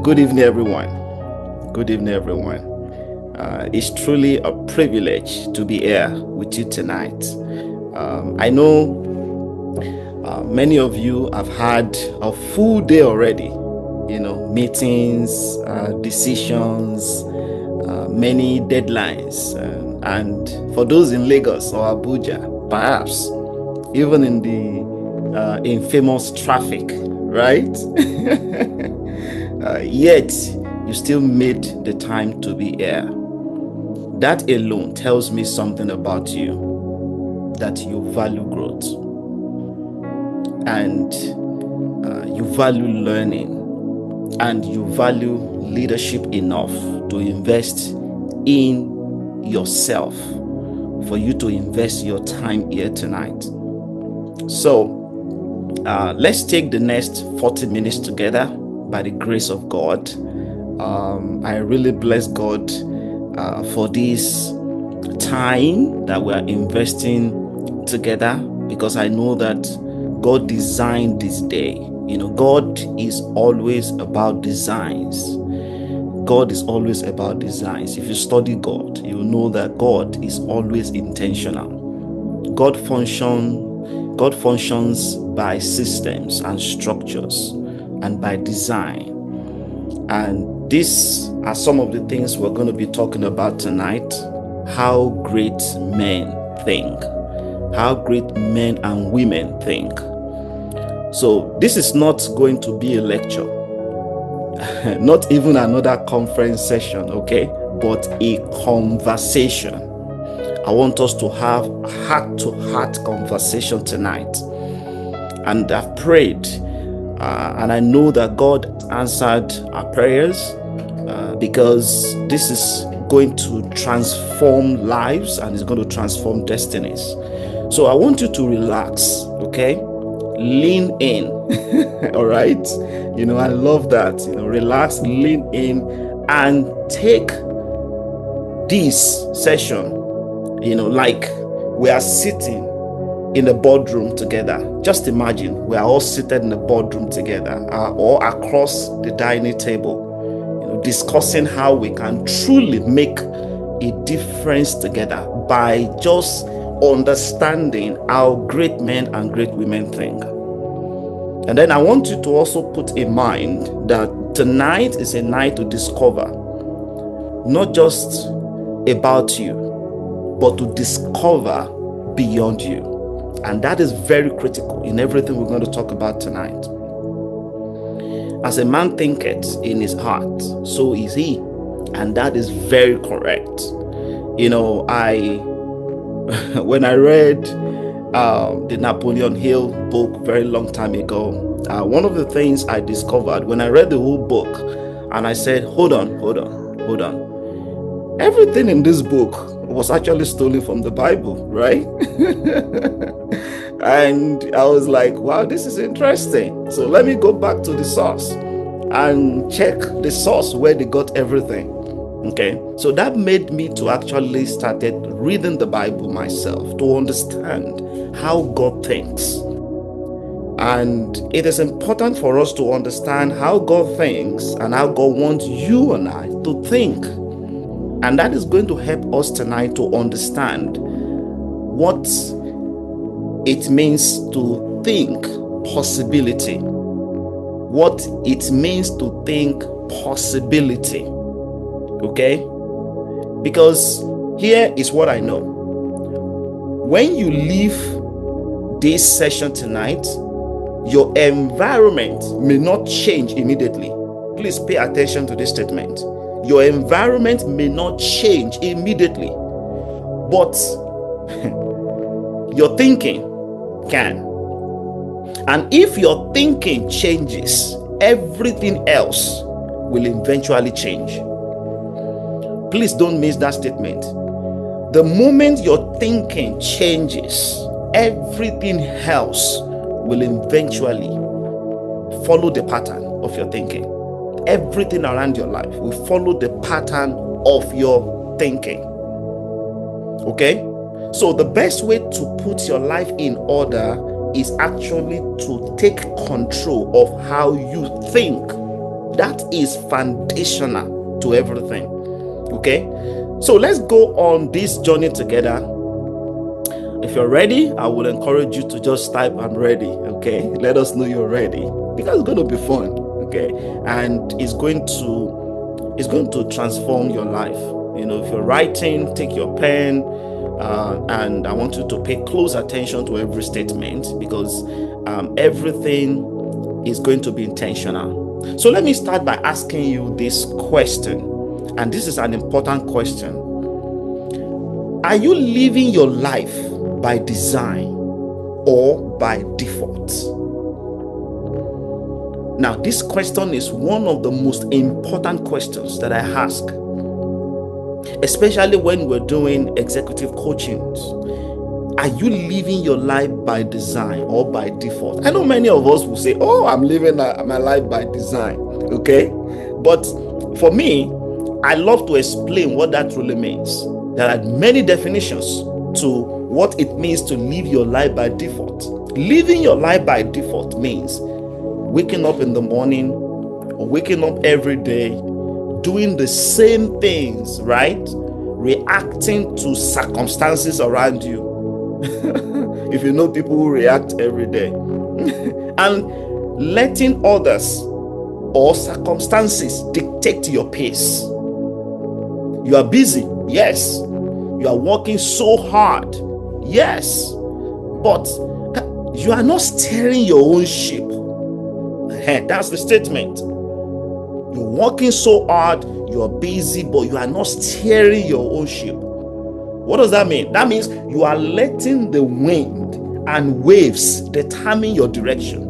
Good evening, everyone. Good evening, everyone. It's truly a privilege to be here with you tonight. I know many of you have had a full day already, meetings, decisions, many deadlines. And for those in Lagos or Abuja, perhaps even in the infamous traffic, right? Yet you still made the time to be here. That alone tells me something about you, that you value growth and you value learning and you value leadership enough to invest in yourself, for you to invest your time here tonight. So let's take the next 40 minutes together by the grace of God. I really bless God for this time that we are investing together, because I know that God designed this day. God is always about designs. God is always about designs. If you study God, you will know that God is always intentional. God functions by systems and structures and by design. And these are some of the things we're going to be talking about tonight. How great men think. How great men and women think. So this is not going to be a lecture, not even another conference session, okay? But a conversation. I want us to have a heart-to-heart conversation tonight. And I've prayed, and I know that God answered our prayers, because this is going to transform lives and it's going to transform destinies. So I want you to relax, okay? Lean in. All right? I love that. Relax, lean in, and take this session, like we are sitting in the boardroom together. Just imagine we are all seated in the boardroom together, or across the dining table, discussing how we can truly make a difference together by just understanding how great men and great women think. And then I want you to also put in mind that tonight is a night to discover not just about you, but to discover beyond you. And that is very critical in everything we're going to talk about tonight. As a man thinketh in his heart, so is he. And that is very correct. When I read the Napoleon Hill book very long time ago, one of the things I discovered when I read the whole book, and I said, hold on. Everything in this book was actually stolen from the Bible, right? And I was like, wow, this is interesting. So let me go back to the source and check the source where they got everything. Okay, so that made me to actually started reading the Bible myself to understand how God thinks. And it is important for us to understand how God thinks and how God wants you and I to think. And that is going to help us tonight to understand what it means to think possibility. What it means to think possibility. Okay? Because here is what I know. When you leave this session tonight, your environment may not change immediately. Please pay attention to this statement. Your environment may not change immediately, but your thinking can. And if your thinking changes, everything else will eventually change. Please don't miss that statement. The moment your thinking changes, everything else will eventually follow the pattern of your thinking. Everything around your life will follow the pattern of your thinking. Okay? So the best way to put your life in order is actually to take control of how you think. That is foundational to everything. Okay, so let's go on this journey together. If you're ready, I will encourage you to just type "I'm ready." Okay, let us know you're ready, because it's going to be fun. Okay, and it's going to transform your life. If you're writing, take your pen, and I want you to pay close attention to every statement, because everything is going to be intentional. So let me start by asking you this question, and this is an important question. Are you living your life by design or by default? Now, this question is one of the most important questions that I ask, especially when we're doing executive coachings. Are you living your life by design or by default? I know many of us will say, "Oh, I'm living my life by design." Okay, but for me, I love to explain what that really means. There are many definitions to what it means to live your life by default. Living your life by default means waking up in the morning, or waking up every day, doing the same things, right? Reacting to circumstances around you. If you know people who react every day, and letting others or circumstances dictate your pace. You are busy, yes. You are working so hard, yes, but you are not steering your own ship. That's the statement. You're working so hard, you are busy, but you are not steering your own ship. What does that mean? That means you are letting the wind and waves determine your direction.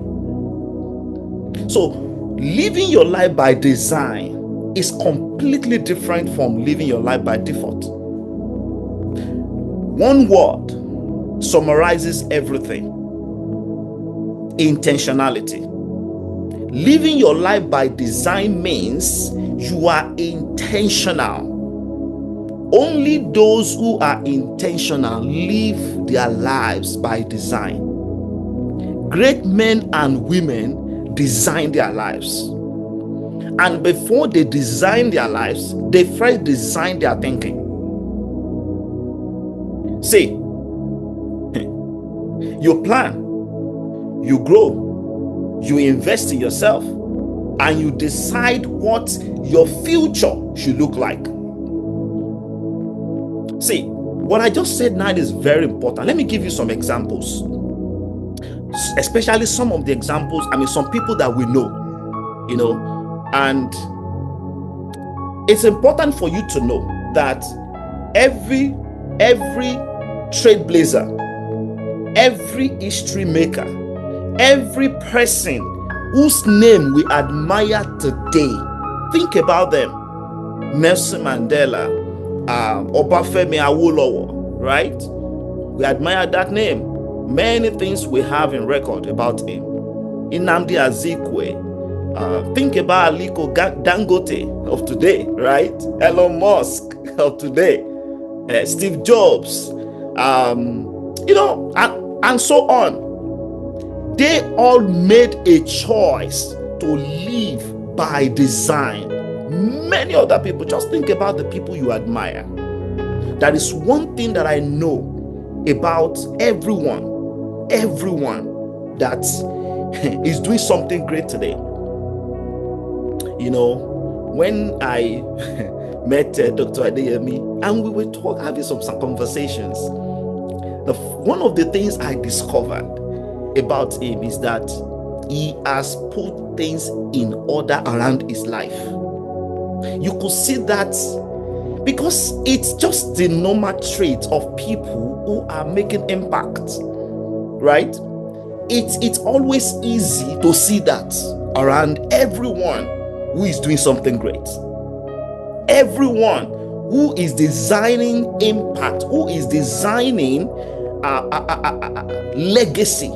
So living your life by design is completely different from living your life by default. One word summarizes everything: intentionality. Living your life by design means you are intentional. Only those who are intentional live their lives by design. Great men and women design their lives. And before they design their lives, they first design their thinking. See, you plan, you grow, you invest in yourself, and you decide what your future should look like. See, what I just said now is very important. Let me give you some examples, especially some of the examples, some people that we know, and it's important for you to know that every trailblazer, every history maker, every person whose name we admire today, think about them: Nelson Mandela, Obafemi Awolowo, right? We admire that name. Many things we have in record about him. Nnamdi Azikiwe. Think about Aliko Dangote of today, right? Elon Musk of today. Steve Jobs. And so on. They all made a choice to live by design. Many other people, just think about the people you admire. That is one thing that I know about everyone that is doing something great today. When I met Dr. Adeyemi, and we were having some conversations, one of the things I discovered about him is that he has put things in order around his life. You could see that because it's just the normal trait of people who are making impact, right? It's always easy to see that around everyone who is doing something great. Everyone who is designing impact, who is designing legacy,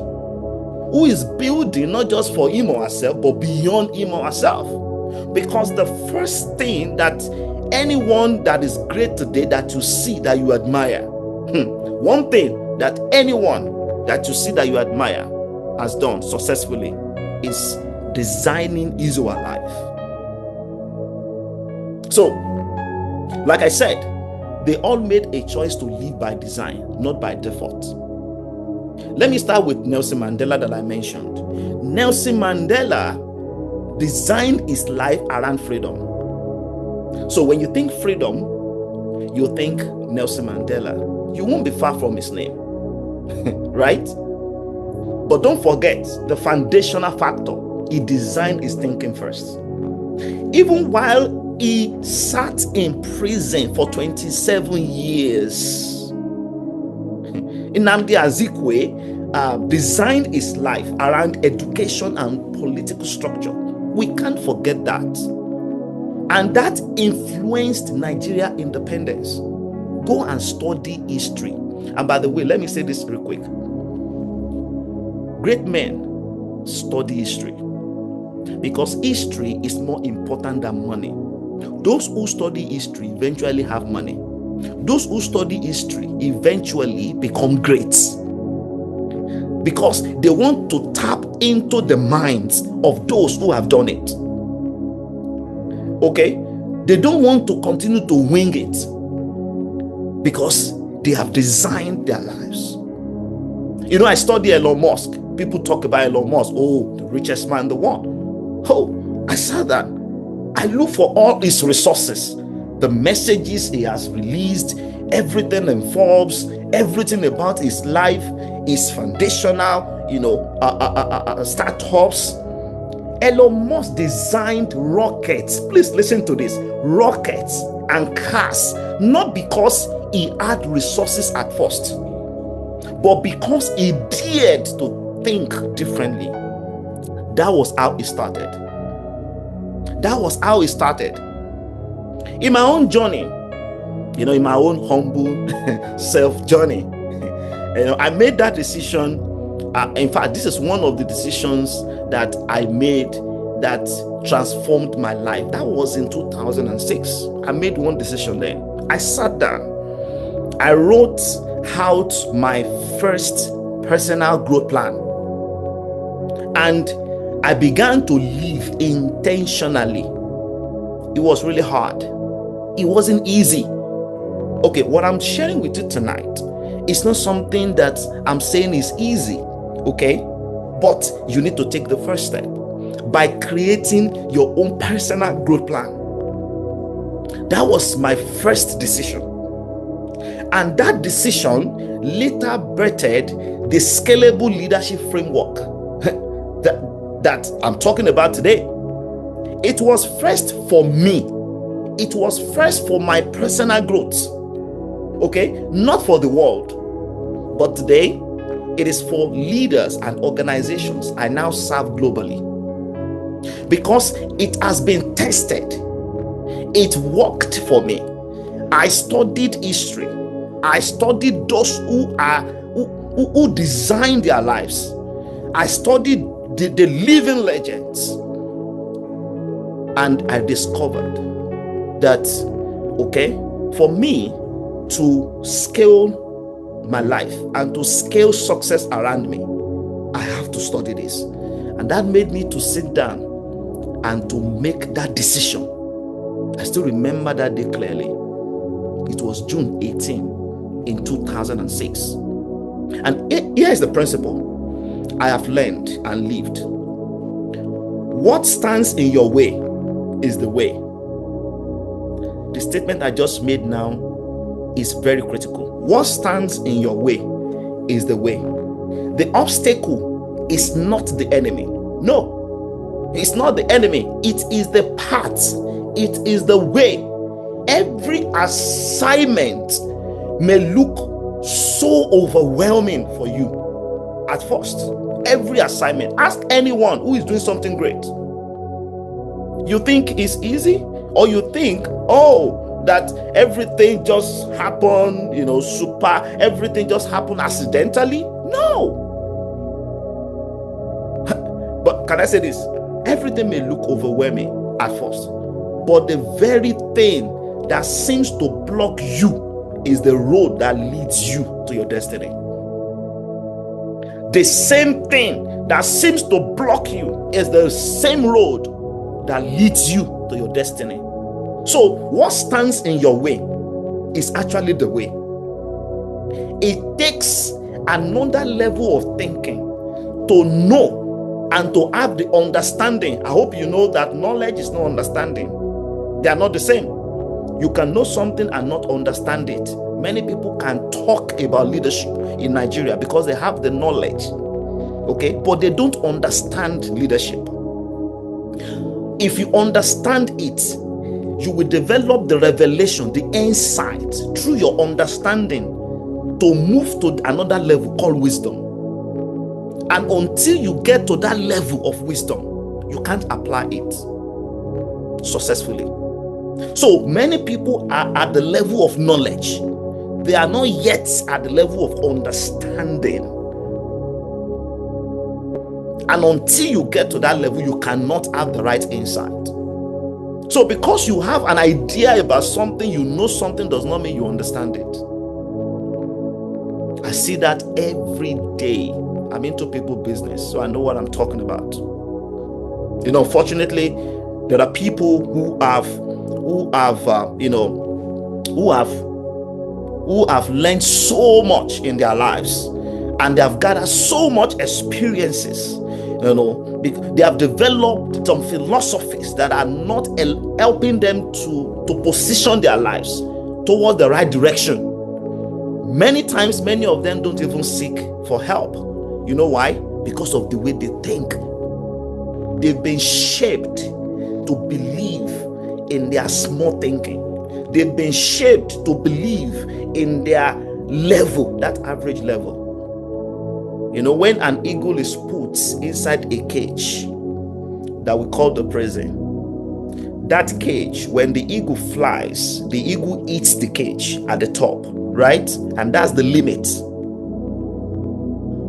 who is building not just for him or herself, but beyond him or herself. Because the first thing that anyone that is great today that you see, that you admire, one thing that anyone that you see that you admire has done successfully is designing his or her life. So, like I said, they all made a choice to live by design, not by default. Let me start with Nelson Mandela that I mentioned. Nelson Mandela designed his life around freedom. So when you think freedom, you think Nelson Mandela. You won't be far from his name, right? But don't forget the foundational factor. He designed his thinking first. Even while he sat in prison for 27 years, Nnamdi Azikiwe designed his life around education and political structure. We can't forget that. And that influenced Nigeria independence. Go and study history. And by the way, let me say this real quick. Great men study history because history is more important than money. Those who study history eventually have money. Those who study history eventually become great because they want to tap into the minds of those who have done it. Okay? They don't want to continue to wing it because they have designed their lives. You know, I study Elon Musk. People talk about Elon Musk. Oh, the richest man in the world. Oh, I saw that. I look for all his resources, the messages he has released, everything in Forbes, everything about his life is foundational, startups. Elon Musk designed rockets. Please listen to this. Rockets and cars, not because he had resources at first, but because he dared to think differently. That was how he started. That was how he started. In my own journey, in my own humble self journey, I made that decision. In fact, this is one of the decisions that I made that transformed my life. That was in 2006. I made one decision then. I sat down. I wrote out my first personal growth plan. And I began to live intentionally. It was really hard. It wasn't easy. Okay, what I'm sharing with you tonight is not something that I'm saying is easy, okay? But you need to take the first step by creating your own personal growth plan. That was my first decision. And that decision later birthed the scalable leadership framework that I'm talking about today. It was first for me. It was first for my personal growth. Okay? Not for the world. But today, it is for leaders and organizations I now serve globally. Because it has been tested. It worked for me. I studied history. I studied those who designed their lives. I studied the living legends. And I discovered that, okay, for me to scale my life and to scale success around me, I have to study this. And that made me to sit down and to make that decision. I still remember that day clearly. It was June 18 in 2006. And here is the principle I have learned and lived. What stands in your way is the way. The statement I just made now is very critical. What stands in your way is the way. The obstacle is not the enemy. No, it's not the enemy. It is the path. It is the way. Every assignment may look so overwhelming for you at first. Every assignment. Ask anyone who is doing something great. You think it's easy? Or you think, that everything just happened, everything just happened accidentally? No. But can I say this? Everything may look overwhelming at first, but the very thing that seems to block you is the road that leads you to your destiny. The same thing that seems to block you is the same road that leads you to your destiny. So what stands in your way is actually the way. It takes another level of thinking to know and to have the understanding. I hope you know that knowledge is not understanding. They are not the same. You can know something and not understand it. Many people can talk about leadership in Nigeria because they have the knowledge, okay, but they don't understand leadership. If you understand it, you will develop the revelation, the insight through your understanding to move to another level called wisdom. And until you get to that level of wisdom, you can't apply it successfully. So many people are at the level of knowledge. They are not yet at the level of understanding. And until you get to that level, you cannot have the right insight. So because you have an idea about something, you know something, does not mean you understand it. I see that every day. I'm into people business, so I know what I'm talking about. You know, fortunately, there are people who have learned so much in their lives, and they have gathered so much experiences. You know, they have developed some philosophies that are not helping them to position their lives towards the right direction. Many times, many of them don't even seek for help. You know why? Because of the way they think. They've been shaped to believe in their small thinking. They've been shaped to believe in their level, that average level. You know, when an eagle is put inside a cage that we call the prison, that cage, when the eagle flies, the eagle eats the cage at the top, right? And that's the limit.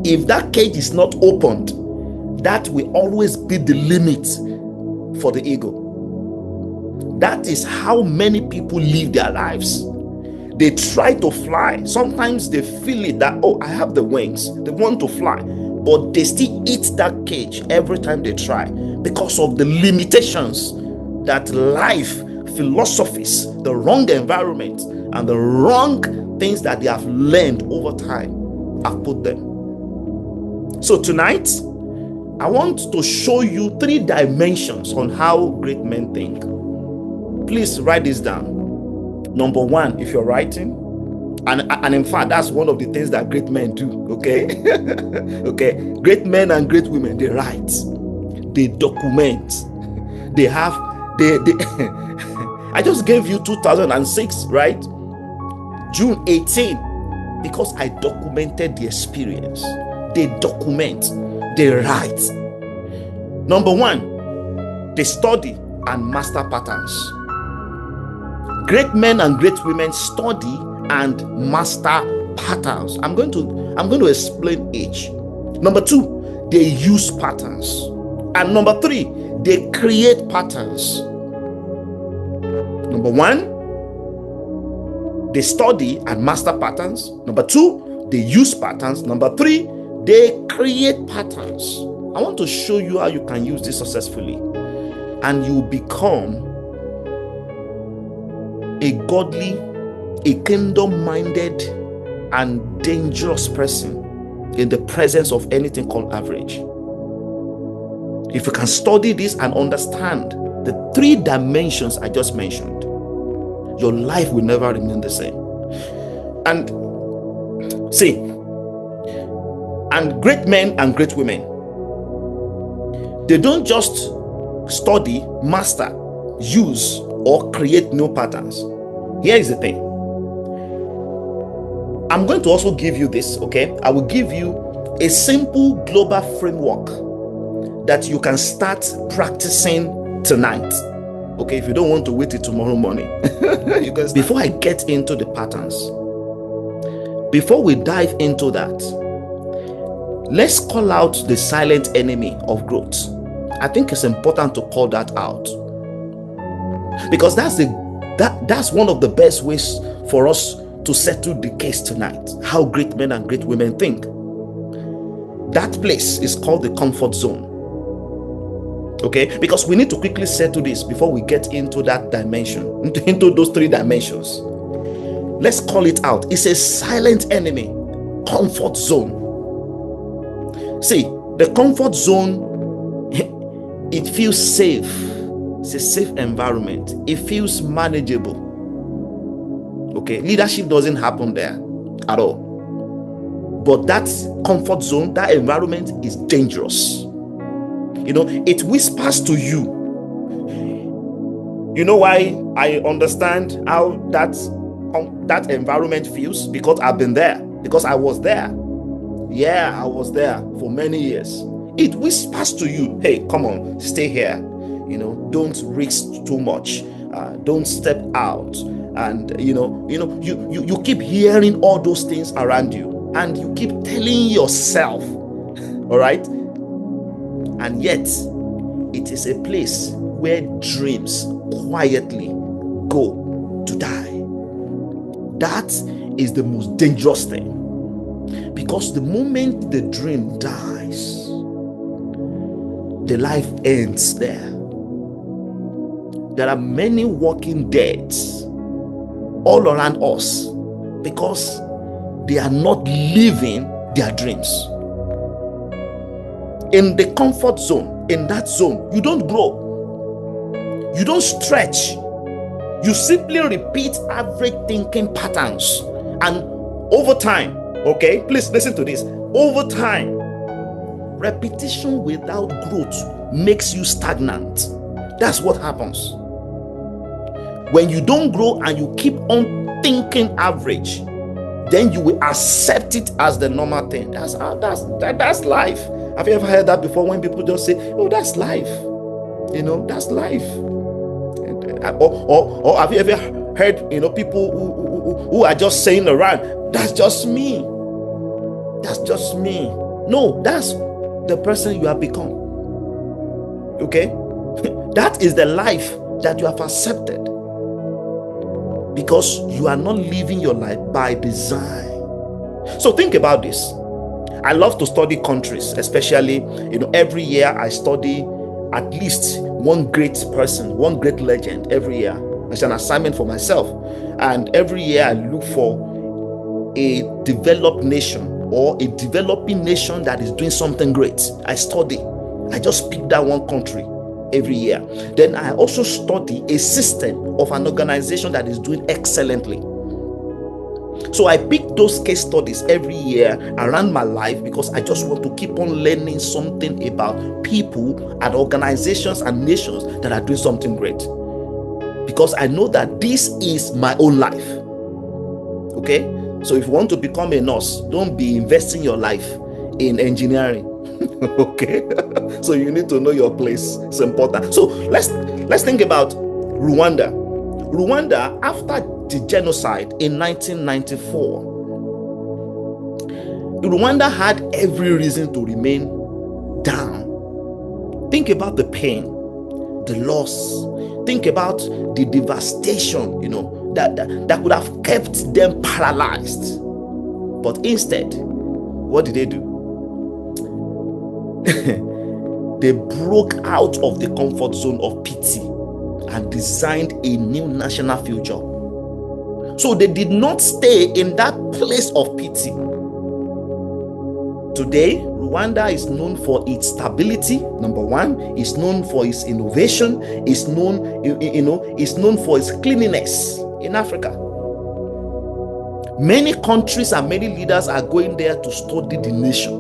If that cage is not opened, that will always be the limit for the eagle. That is how many people live their lives. They try to fly. Sometimes they feel it that, oh, I have the wings. They want to fly. But they still eat that cage every time they try because of the limitations that life, philosophies, the wrong environment, and the wrong things that they have learned over time have put them. So tonight, I want to show you 3 dimensions on how great men think. Please write this down. Number 1, if you're writing, and in fact, that's one of the things that great men do, okay? Okay, great men and great women, they write, they document, they I just gave you 2006, right? June 18, because I documented the experience. They document, they write. Number 1, they study and master patterns. Great men and great women study and master patterns. I'm going to explain each. Number 2, they use patterns. And number 3, they create patterns. Number 1, they study and master patterns. Number 2, they use patterns. Number 3, they create patterns. I want to show you how you can use this successfully, and you become a godly, a kingdom-minded, and dangerous person in the presence of anything called average. If you can study this and understand the 3 dimensions I just mentioned, your life will never remain the same. And see, and great men and great women, they don't just study, master, use, or create new patterns. Here is the thing. I'm going to also give you this, okay? I will give you a simple global framework that you can start practicing tonight. Okay, if you don't want to wait till tomorrow morning. You can. Before I get into the patterns, before we dive into that, let's call out the silent enemy of growth. I think it's important to call that out, because that's one of the best ways for us to settle the case tonight. How great men and great women think. That place is called the comfort zone. Okay, because we need to quickly settle this before we get into that dimension, into those 3 dimensions. Let's call it out. It's a silent enemy. Comfort zone. See, the comfort zone, it feels safe. It's a safe environment. It feels manageable. Okay, leadership doesn't happen there at all. But that comfort zone, that environment is dangerous. It whispers to you. You know why I understand how that environment feels? Because I've been there. Because I was there. Yeah, I was there for many years. It whispers to you, hey, come on, stay here. Don't risk too much. Don't step out. And you keep hearing all those things around you, and you keep telling yourself, all right? And yet, it is a place where dreams quietly go to die. That is the most dangerous thing. Because the moment the dream dies, the life ends there. There are many walking deads all around us because they are not living their dreams. In the comfort zone, in that zone, you don't grow. You don't stretch. You simply repeat average thinking patterns. And over time, okay, please listen to this. Over time, repetition without growth makes you stagnant. That's what happens. When you don't grow and you keep on thinking average, then you will accept it as the normal thing. That's life. Have you ever heard that before, when people just say, oh, that's life? That's life. Or have you ever heard, people who are just saying around, that's just me. That's just me. No, that's the person you have become. Okay? That is the life that you have accepted. Because you are not living your life by design. So think about this. I love to study countries, especially, every year I study at least one great person, one great legend every year. It's an assignment for myself. And every year I look for a developed nation or a developing nation that is doing something great. I study. I just pick that one country every year. Then I also study a system of an organization that is doing excellently. So I pick those case studies every year around my life because I just want to keep on learning something about people and organizations and nations that are doing something great. Because I know that this is my own life. Okay? So if you want to become a nurse, don't be investing your life in engineering. Okay? So you need to know your place. It's important. So let's think about Rwanda. Rwanda, after the genocide in 1994, Rwanda had every reason to remain down. Think about the pain, the loss. Think about the devastation, that could have kept them paralyzed. But instead, what did they do? They broke out of the comfort zone of pity and designed a new national future. So they did not stay in that place of pity. Today, Rwanda is known for its stability. Number one, it's known for its innovation. It's known for its cleanliness in Africa. Many countries and many leaders are going there to study the nation.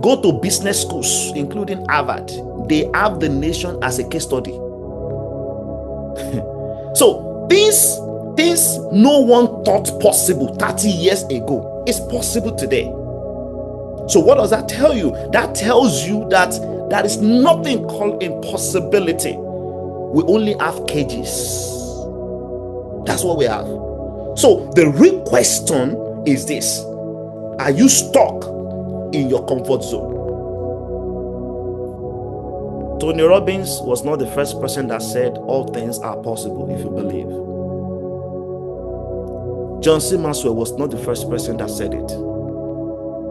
Go to business schools, including Harvard. They have the nation as a case study. So things no one thought possible 30 years ago is possible today. So what does that tell you? That tells you that there is nothing called impossibility. We only have cages. That's what we have. So the real question is this: are you stuck in your comfort zone? Tony Robbins was not the first person that said all things are possible if you believe. John C. Maxwell was not the first person that said it.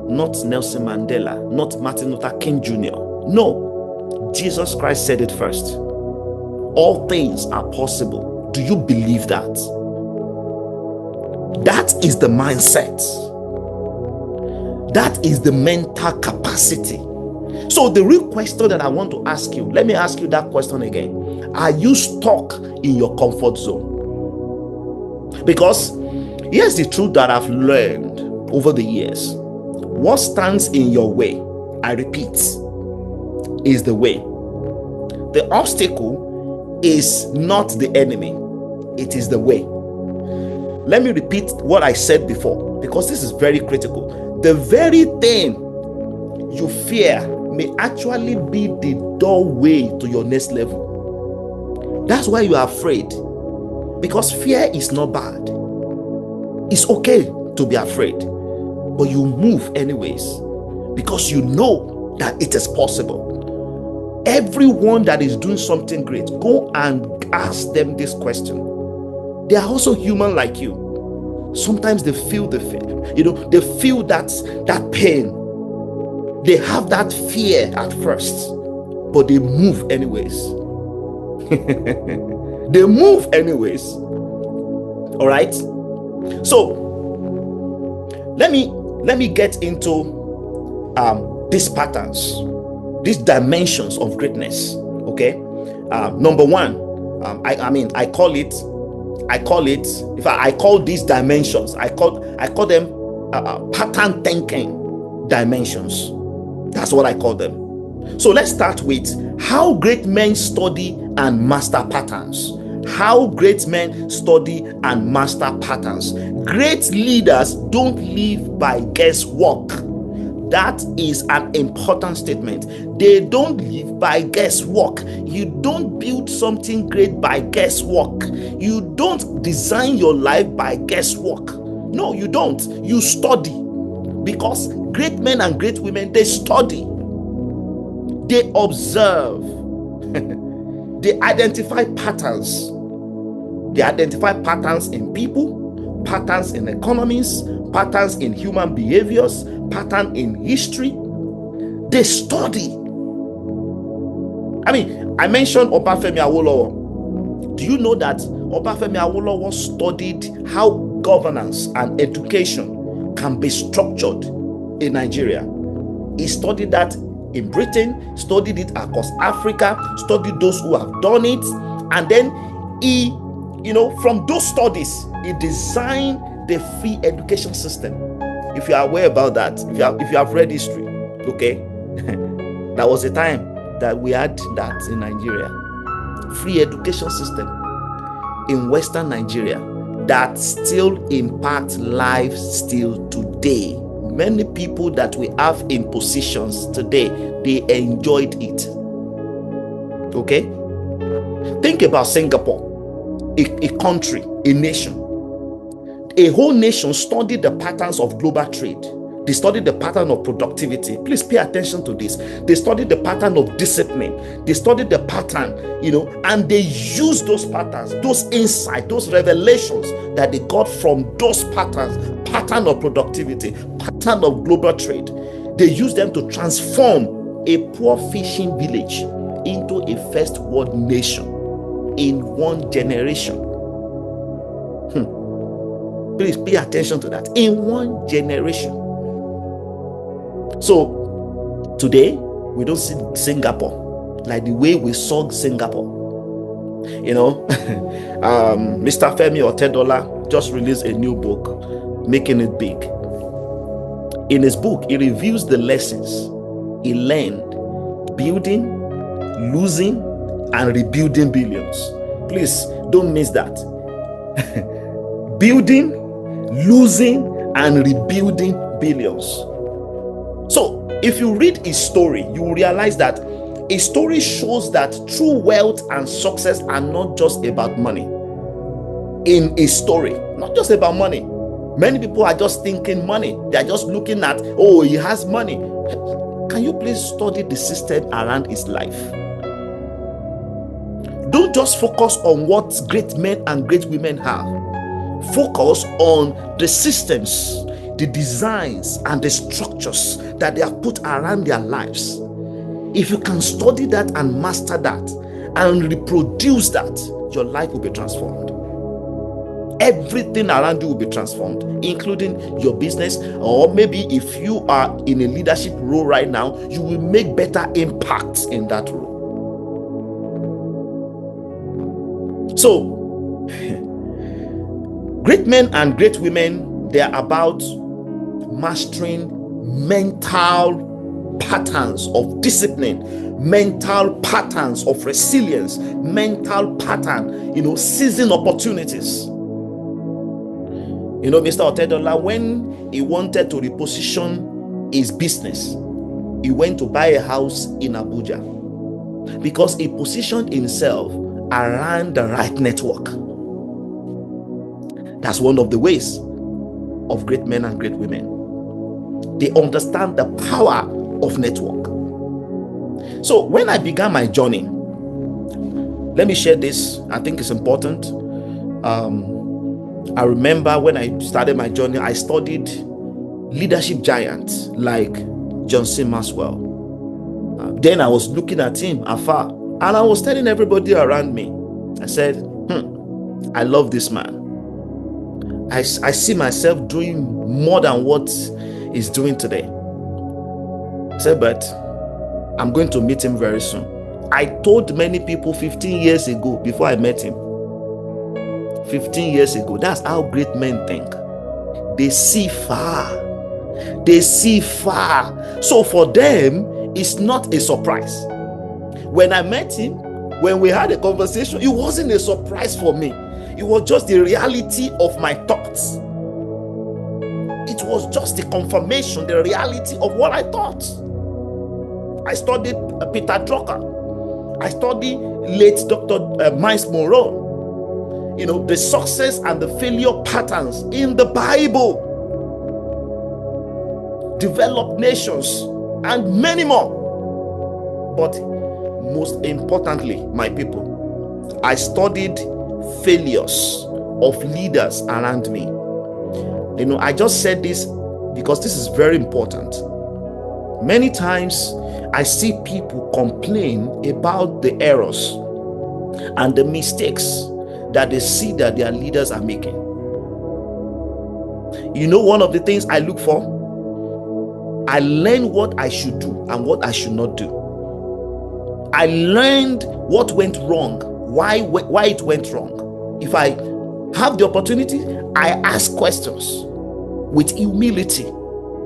Not Nelson Mandela, not Martin Luther King Jr. No, Jesus Christ said it first. All things are possible. Do you believe that? That is the mindset. That is the mental capacity. So the real question that I want to ask you, let me ask you that question again. Are you stuck in your comfort zone? Because here's the truth that I've learned over the years. What stands in your way, I repeat, is the way. The obstacle is not the enemy, it is the way. Let me repeat what I said before, because this is very critical. The very thing you fear may actually be the doorway to your next level. That's why you are afraid, because fear is not bad. It's okay to be afraid, but you move anyways, because you know that it is possible. Everyone that is doing something great, go and ask them this question. They are also human like you. Sometimes they feel the fear, they feel that pain. They have that fear at first, but they move anyways. They move anyways. All right. So let me get into these patterns, these dimensions of greatness. Okay. Number one, I call these dimensions, I call them pattern thinking dimensions. That's what I call them. So let's start with how great men study and master patterns. How great men study and master patterns. Great leaders don't live by guesswork. That is an important statement. They don't live by guesswork. You don't build something great by guesswork. You don't design your life by guesswork. No, you don't. You study. Because great men and great women, they study. They observe. They identify patterns. They identify patterns in people, patterns in economies, patterns in human behaviors, pattern in history. They study. I mentioned Obafemi Awolowo. Do you know that Obafemi Awolowo studied how governance and education can be structured in Nigeria? He studied that in Britain, studied it across Africa, studied those who have done it, and then he, from those studies, he designed the free education system. If you are aware about that, if you have read history, okay, that was a time that we had that in Nigeria, free education system in Western Nigeria that still impacts lives still today. Many people that we have in positions today, they enjoyed it. Okay? Think about Singapore, a country, a nation. A whole nation studied the patterns of global trade. They studied the pattern of productivity. Please pay attention to this. They studied the pattern of discipline. They studied the pattern, and they used those patterns, those insights, those revelations that they got from those patterns, pattern of productivity, pattern of global trade. They used them to transform a poor fishing village into a first world nation in one generation. Please pay attention to that. In one generation. So today we don't see Singapore like the way we saw Singapore. Mr. Femi Otedola just released a new book, Making It Big. In his book, he reviews the lessons he learned building, losing, and rebuilding billions. Please don't miss that. Building, losing, and rebuilding billions. So if you read his story, you will realize that his story shows that true wealth and success are not just about money. In his story, not just about money. Many people are just thinking money. They are just looking at, he has money. Can you please study the system around his life? Don't just focus on what great men and great women have. Focus on the systems, the designs, and the structures that they have put around their lives. If you can study that and master that and reproduce that, your life will be transformed. Everything around you will be transformed, including your business, or maybe if you are in a leadership role right now, you will make better impacts in that role. So, great men and great women, they are about mastering mental patterns of discipline, mental patterns of resilience, mental pattern, seizing opportunities. Mr. Otedola, when he wanted to reposition his business, he went to buy a house in Abuja because he positioned himself around the right network. That's one of the ways of great men and great women. They understand the power of network. So when I began my journey, let me share this. I think it's important. I remember when I started my journey, I studied leadership giants like John C. Maxwell. Then I was looking at him afar, and I was telling everybody around me, I said, I love this man. I see myself doing more than what he's doing today. I said, but I'm going to meet him very soon. I told many people 15 years ago, before I met him, 15 years ago, that's how great men think. They see far. They see far. So for them, it's not a surprise. When I met him, when we had a conversation, it wasn't a surprise for me. It was just the reality of my thoughts. It was just the confirmation, the reality of what I thought. I studied Peter Drucker. I studied late Dr. Miles Monroe. The success and the failure patterns in the Bible, developed nations, and many more. But most importantly, my people, I studied failures of leaders around me. I just said this because this is very important. Many times I see people complain about the errors and the mistakes that they see that their leaders are making. One of the things I look for, I learned what I should do and what I should not do. I learned what went wrong, why it went wrong. If I have the opportunity, I ask questions with humility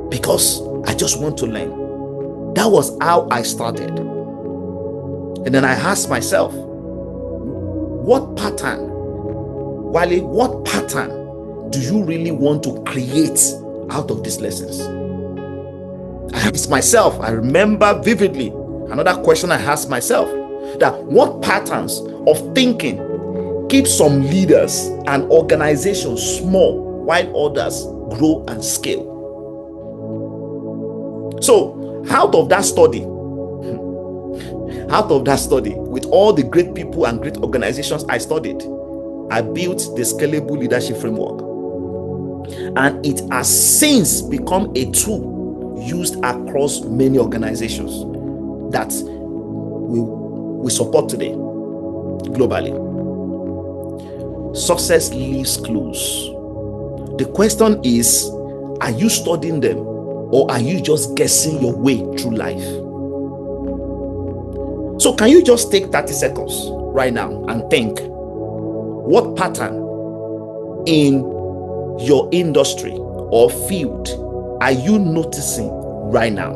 because I just want to learn. That was how I started. And then I asked myself, what pattern do you really want to create out of these lessons? I asked myself, I remember vividly, another question I asked myself, that what patterns of thinking keep some leaders and organizations small while others grow and scale? So out of that study, with all the great people and great organizations I studied, I built the scalable leadership framework, and it has since become a tool used across many organizations that we support today globally. Success leaves clues. The question is, are you studying them or are you just guessing your way through life? So can you just take 30 seconds right now and think, what pattern in your industry or field are you noticing right now?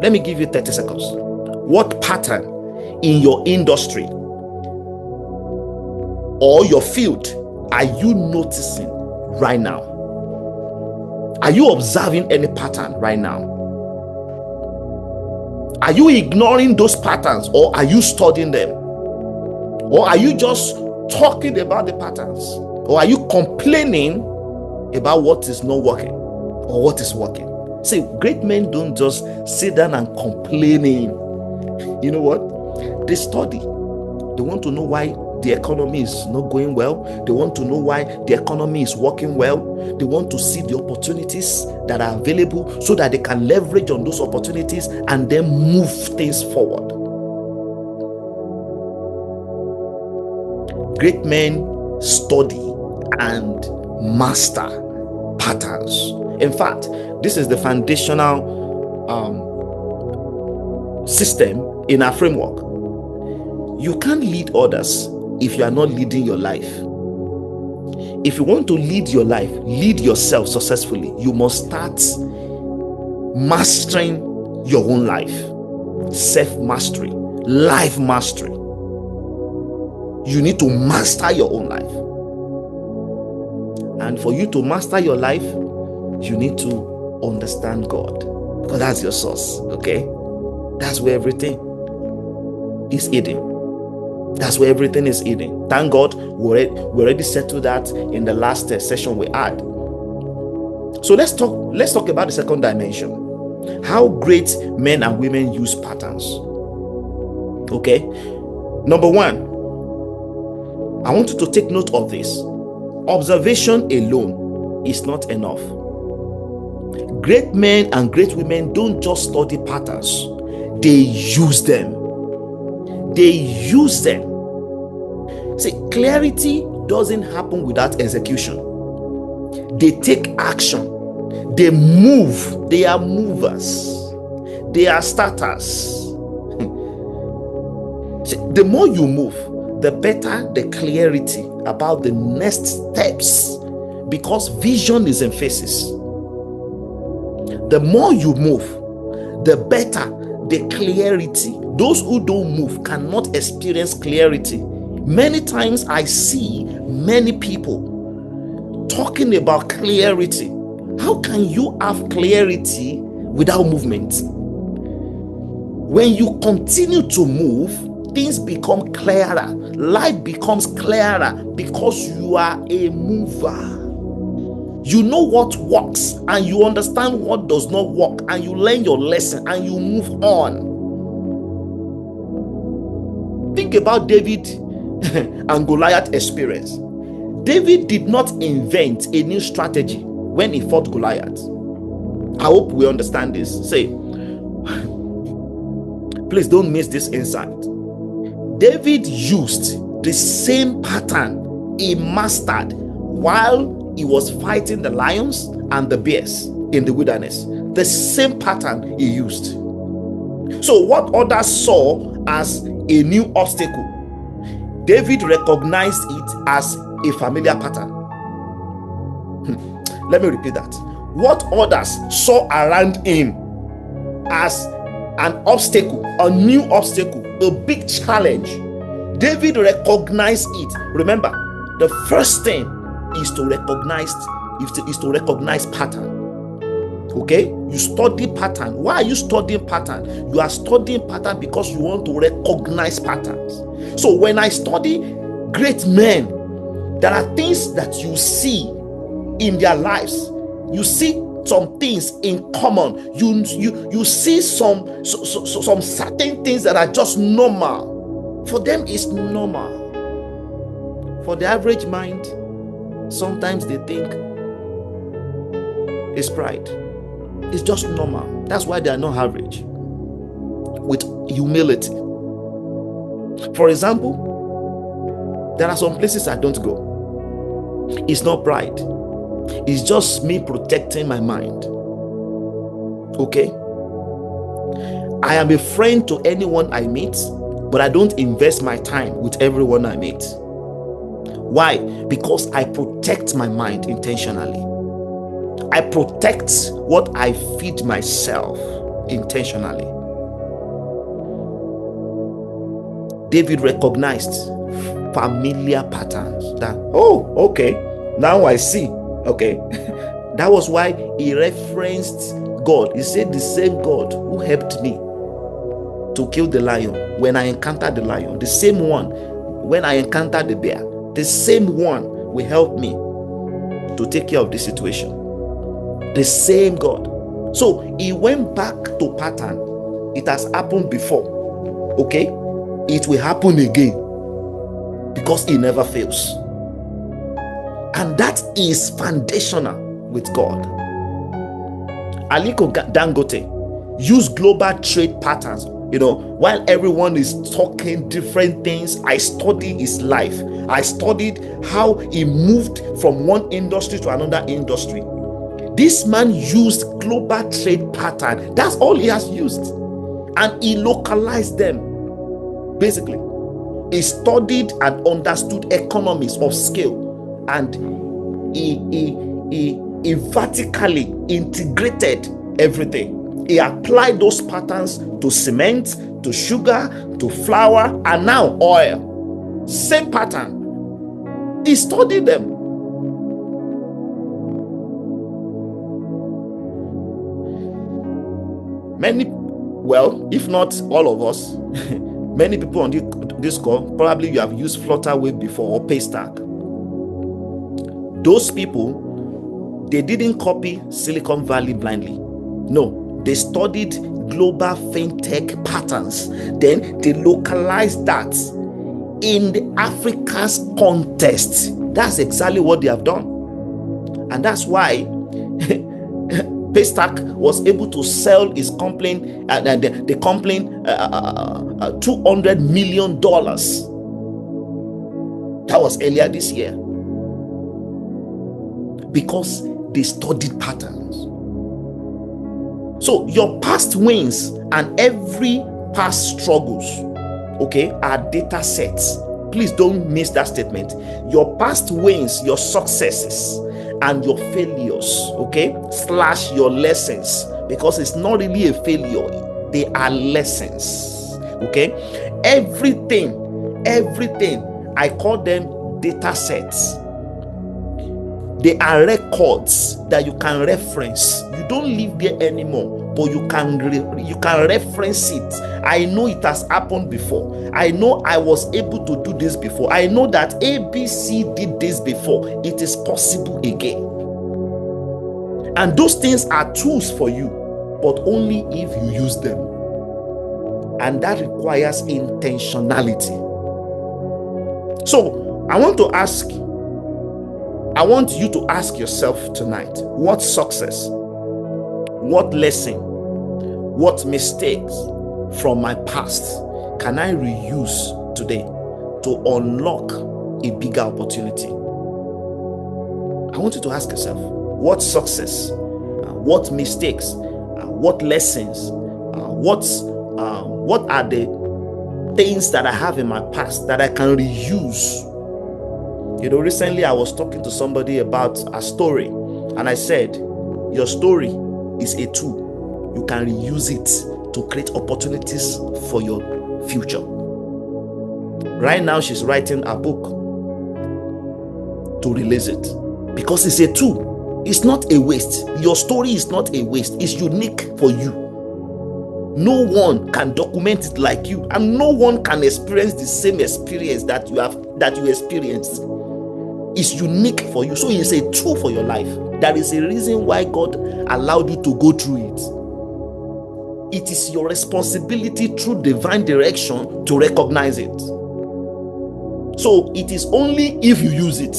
Let me give you 30 seconds. What pattern in your industry or your field are you noticing right now? Are you observing any pattern right now? Are you ignoring those patterns or are you studying them? Or are you just talking about the patterns? Or are you complaining about what is not working or what is working? See, great men don't just sit down and complaining. You know what? They study. They want to know why the economy is not going well. They want to know why the economy is working well. They want to see the opportunities that are available so that they can leverage on those opportunities and then move things forward. Great men study and master patterns. In fact, this is the foundational system in our framework. You can't lead others if you are not leading your life. If you want to lead your life, lead yourself successfully, you must start mastering your own life. Self-mastery, life mastery. You need to master your own life. And for you to master your life, you need to understand God, because that's your source. Okay, that's where everything is hidden. That's where everything is hidden. Thank God we already settled that in the last session we had. So let's talk about the second dimension, how great men and women use patterns. Okay, number one, I want you to take note of this. Observation alone is not enough. Great men and great women don't just study patterns, they use them. They use them. See, clarity doesn't happen without execution. They take action. They move. They are movers. They are starters. See, the more you move, the better the clarity about the next steps, because vision is in phases. The more you move, the better the clarity. Those who don't move cannot experience clarity. Many times I see many people talking about clarity. How can you have clarity without movement? When you continue to move, things become clearer. Life becomes clearer because you are a mover. You know what works and you understand what does not work, and you learn your lesson and you move on. Think about David and Goliath experience. David did not invent a new strategy when he fought Goliath. I hope we understand this. Say, please don't miss this insight. David used the same pattern he mastered while he was fighting the lions and the bears in the wilderness. The same pattern he used. So what others saw as a new obstacle, David recognized it as a familiar pattern. Let me repeat that. What others saw around him as an obstacle, a new obstacle, a big challenge, David recognized it. Remember, the first thing is to recognize pattern. Okay, you study pattern. Why are you studying pattern? You are studying pattern because you want to recognize patterns. So when I study great men, there are things that you see in their lives. You see some things in common. You see some certain things that are just normal. For them, it's normal. For the average mind, sometimes they think it's pride. It's just normal. That's why they are not average. With humility. For example, there are some places I don't go. It's not pride. It's just me protecting my mind. Okay? I am a friend to anyone I meet, but I don't invest my time with everyone I meet. Why? Because I protect my mind intentionally. I protect what I feed myself intentionally. David recognized familiar patterns that, oh, okay, now I see. Okay. That was why he referenced God. He said, the same God who helped me to kill the lion when I encountered the lion, the same one when I encountered the bear, the same one will help me to take care of this situation. The same God. So he went back to pattern. It has happened before. Okay? It will happen again. because he never fails. And that is foundational with God. Aliko Dangote used global trade patterns. While everyone is talking different things, I studied his life. I studied how he moved from one industry to another industry. This man used global trade pattern. That's all he has used. And he localized them. Basically, he studied and understood economies of scale, and he vertically integrated everything. He applied those patterns to cement, to sugar, to flour, and now oil. Same pattern. He studied them. Many, well, if not all of us, many people on this call, probably you have used Flutterwave before or Paystack. Those people, they didn't copy Silicon Valley blindly. No, they studied global fintech patterns. Then they localized that in the Africa's context. That's exactly what they have done. And that's why Paystack was able to sell his company, the company, $200 million. That was earlier this year. Because they studied patterns. So your past wins and every past struggles, okay, are data sets. Please don't miss that statement. Your past wins, your successes, and your failures, okay, / your lessons, because it's not really a failure, they are lessons, okay. Everything, I call them data sets. They are records that you can reference. You don't live there anymore, but you can reference it. I know it has happened before. I know I was able to do this before. I know that ABC did this before. It is possible again. And those things are tools for you, but only if you use them. And that requires intentionality. So I want you to ask yourself tonight, what success, what lesson, what mistakes from my past can I reuse today to unlock a bigger opportunity? I want you to ask yourself, what success, what mistakes, what lessons, what are the things that I have in my past that I can reuse? Recently I was talking to somebody about a story, and I said, your story is a tool. You can reuse it to create opportunities for your future. Right now, she's writing a book to release it because it's a tool. It's not a waste. Your story is not a waste. It's unique for you. No one can document it like you, and no one can experience the same experience that you experienced. It's unique for you, so it's a tool for your life. There is a reason why God allowed you to go through it. It is your responsibility through divine direction to recognize it. So it is only if you use it,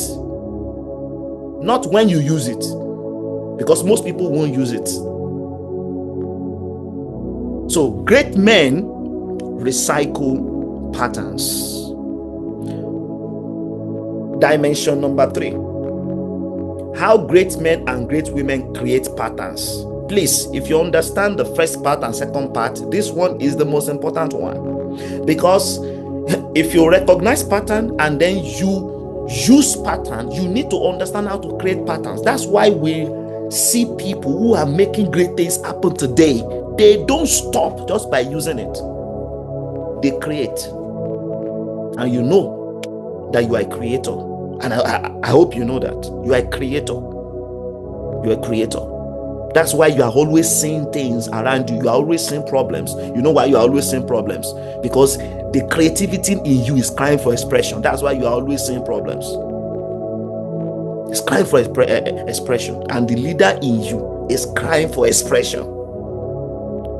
not when you use it, because most people won't use it. So great men recycle patterns. Dimension number 3. How great men and great women create patterns. Please, if you understand the first part and second part, this one is the most important one. Because if you recognize pattern and then you use pattern, you need to understand how to create patterns. That's why we see people who are making great things happen today. They don't stop just by using it. They create. And you know that you are a creator. And I hope you know that. You are a creator. You are a creator. That's why you are always seeing things around you. You are always seeing problems. You know why you are always seeing problems? Because the creativity in you is crying for expression. That's why you are always seeing problems. It's crying for expression. And the leader in you is crying for expression.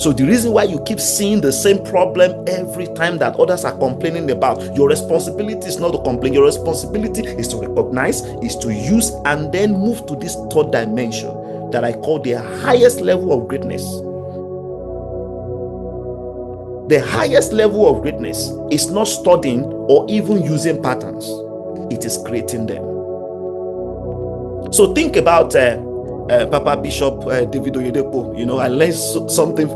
So the reason why you keep seeing the same problem every time that others are complaining about, your responsibility is not to complain. Your responsibility is to recognize, is to use, and then move to this third dimension that I call the highest level of greatness. The highest level of greatness is not studying or even using patterns. It is creating them. So think about Papa Bishop David Oyedepo. I learned something,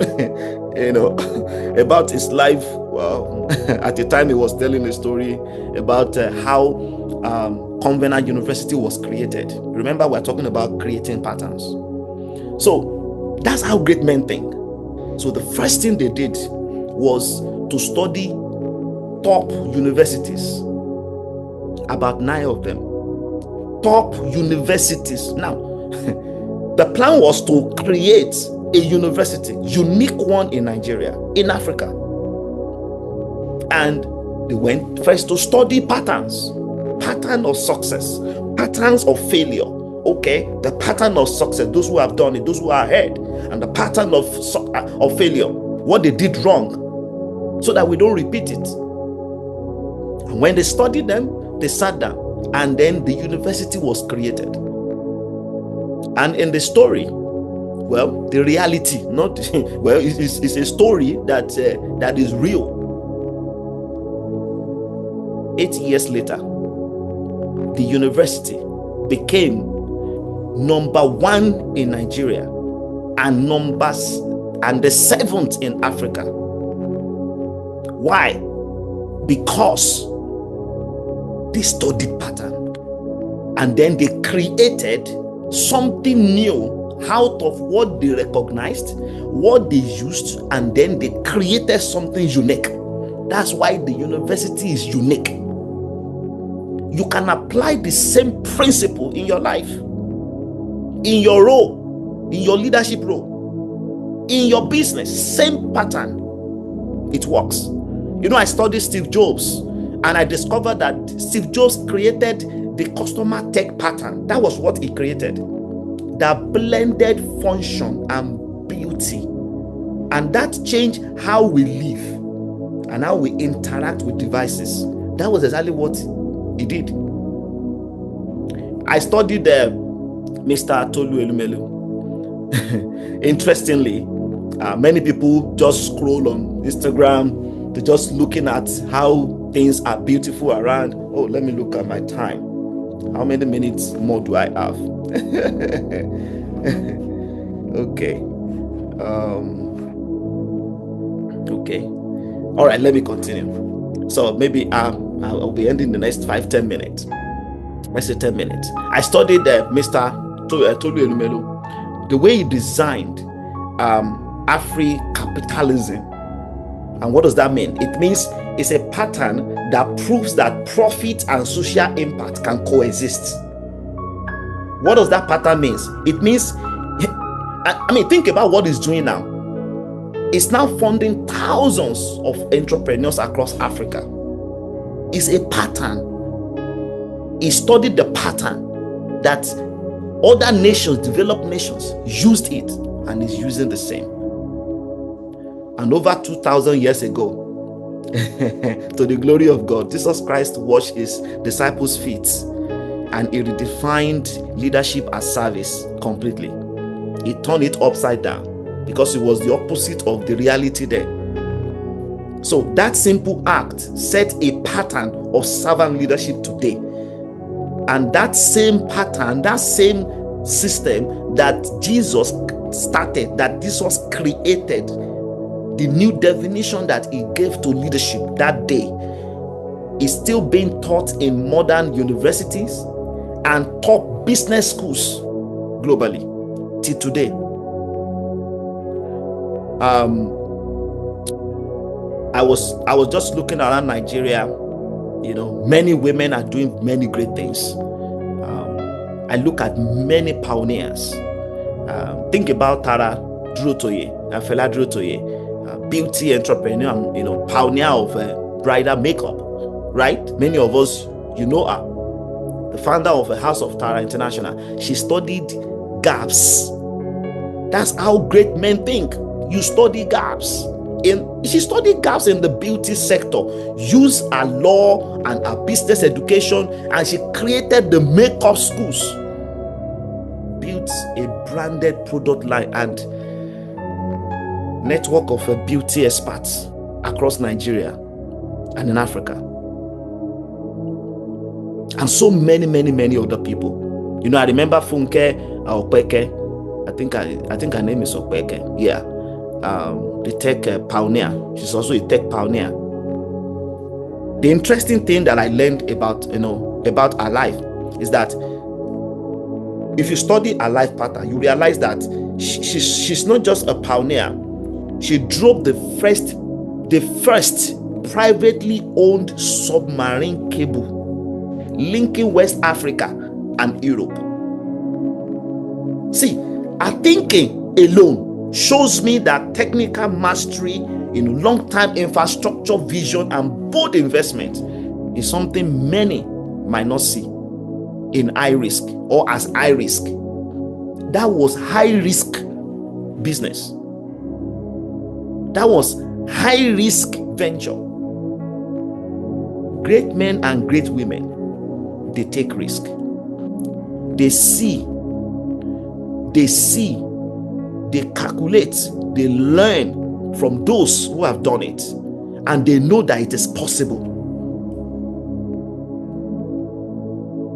about his life. At the time he was telling a story about how Covenant University was created. Remember, we're talking about creating patterns. So that's how great men think. So the first thing they did was to study top universities, about 9 of them. Top universities. Now, the plan was to create a university, unique one in Nigeria, in Africa. And they went first to study patterns, pattern of success, patterns of failure. Okay, the pattern of success, those who have done it, those who are ahead, and the pattern of failure, what they did wrong, so that we don't repeat it. And when they studied them, they sat down, and then the university was created. And in the story, well, the reality, not well, it's a story that is real. 8 years later, the university became number 1 in Nigeria and the 7th in Africa. Why? Because they studied pattern, and then they created something new out of what they recognized, what they used, and then they created something unique. That's why the university is unique. You can apply the same principle in your life, in your role, in your leadership role, in your business. Same pattern. It works. I studied Steve Jobs, and I discovered that Steve Jobs created the customer tech pattern. That was what he created. That blended function and beauty. And that changed how we live and how we interact with devices. That was exactly what he did. I studied Mr. Tolu Elumelu. Interestingly, many people just scroll on Instagram. They're just looking at how things are beautiful around. Oh, let me look at my time. How many minutes more do I have? Okay. Okay. All right, let me continue. So maybe I'll be ending the next 5-10 minutes. Let's say 10 minutes. I studied Mr. Tolu Elumelu, the way he designed Afri-capitalism. And what does that mean? It means it's a pattern that proves that profit and social impact can coexist. What does that pattern mean? It means, think about what it's doing now. It's now funding thousands of entrepreneurs across Africa. It's a pattern. He studied the pattern that other nations, developed nations, used it, and is using the same. And over 2,000 years ago, to the glory of God, Jesus Christ washed his disciples' feet, and he redefined leadership as service completely. He turned it upside down because it was the opposite of the reality there. So that simple act set a pattern of servant leadership today. And that same pattern, that same system that Jesus started, that Jesus created, the new definition that he gave to leadership that day, is still being taught in modern universities and top business schools globally till today. I was just looking around Nigeria. Many women are doing many great things. I look at many pioneers. Think about Tara Durotoye, Fela Durotoye, beauty entrepreneur, pioneer of bridal makeup, right? Many of us, her, the founder of a House of Tara International. She studied gaps. That's how great men think. You study gaps. She studied gaps in the beauty sector, used her law and her business education, and she created the makeup schools, built a branded product line and network of beauty experts across Nigeria and in Africa, and so many other people. You know, I remember Funke Opeke. I think her name is Opeke. Yeah, the tech pioneer. She's also a tech pioneer. The interesting thing that I learned about her life is that if you study her life pattern, you realize that she's not just a pioneer. She drove the first privately owned submarine cable linking West Africa and Europe. See, her thinking alone shows me that technical mastery in long-term infrastructure vision and bold investment is something many might not see in high risk or as high risk. That was high risk business. That was high risk venture. Great men and great women, they take risk. They see, they calculate, they learn from those who have done it, and they know that it is possible.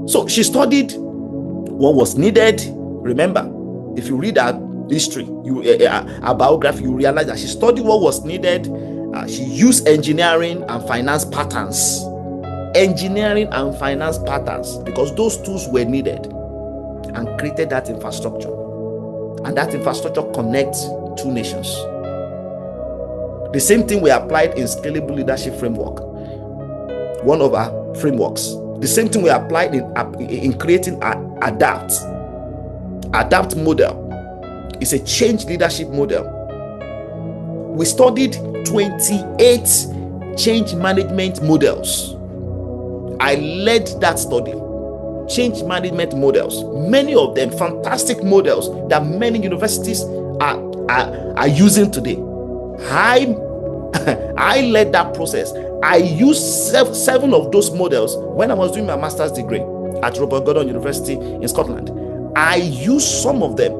So she studied what was needed. Remember, if you read her history, her biography, you realize that she studied what was needed. She used engineering and finance patterns. Because those tools were needed, and created that infrastructure. And that infrastructure connects two nations. The same thing we applied in Scalable Leadership Framework, one of our frameworks. The same thing we applied in creating an adapt model. It's a change leadership model. We studied 28 change management models. I led that study. Change management models, many of them fantastic models that many universities are using today. I led that process. I used seven of those models when I was doing my master's degree at Robert Gordon University in Scotland. I used some of them.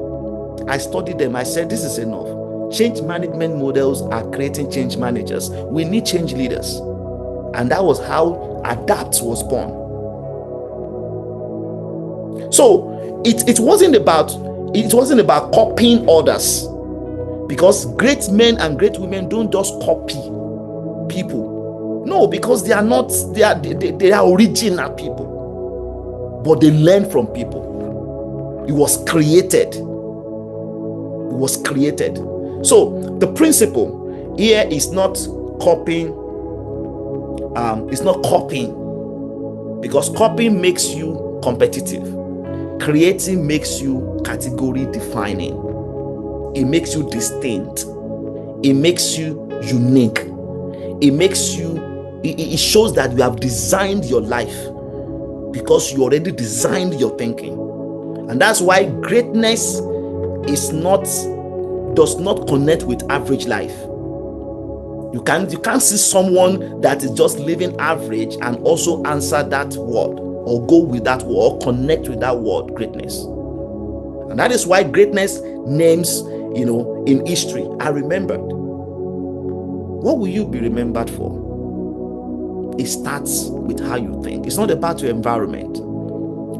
I studied them. I said, this is enough. Change management models are creating change managers. We need change leaders. And that was how ADAPT was born. So it wasn't about copying others, because great men and great women don't just copy people. No, because they are original people, but they learn from people. It was created. So the principle here is not copying. It's not copying, because copying makes you competitive. Creating makes you category defining. It makes you distinct. It makes you unique. It shows that you have designed your life, because you already designed your thinking. And that's why greatness does not connect with average life. You can't see someone that is just living average and also answer that word, or go with that word, or connect with that word, greatness. And that is why greatness names, in history are remembered. What will you be remembered for? It starts with how you think. It's not about your environment.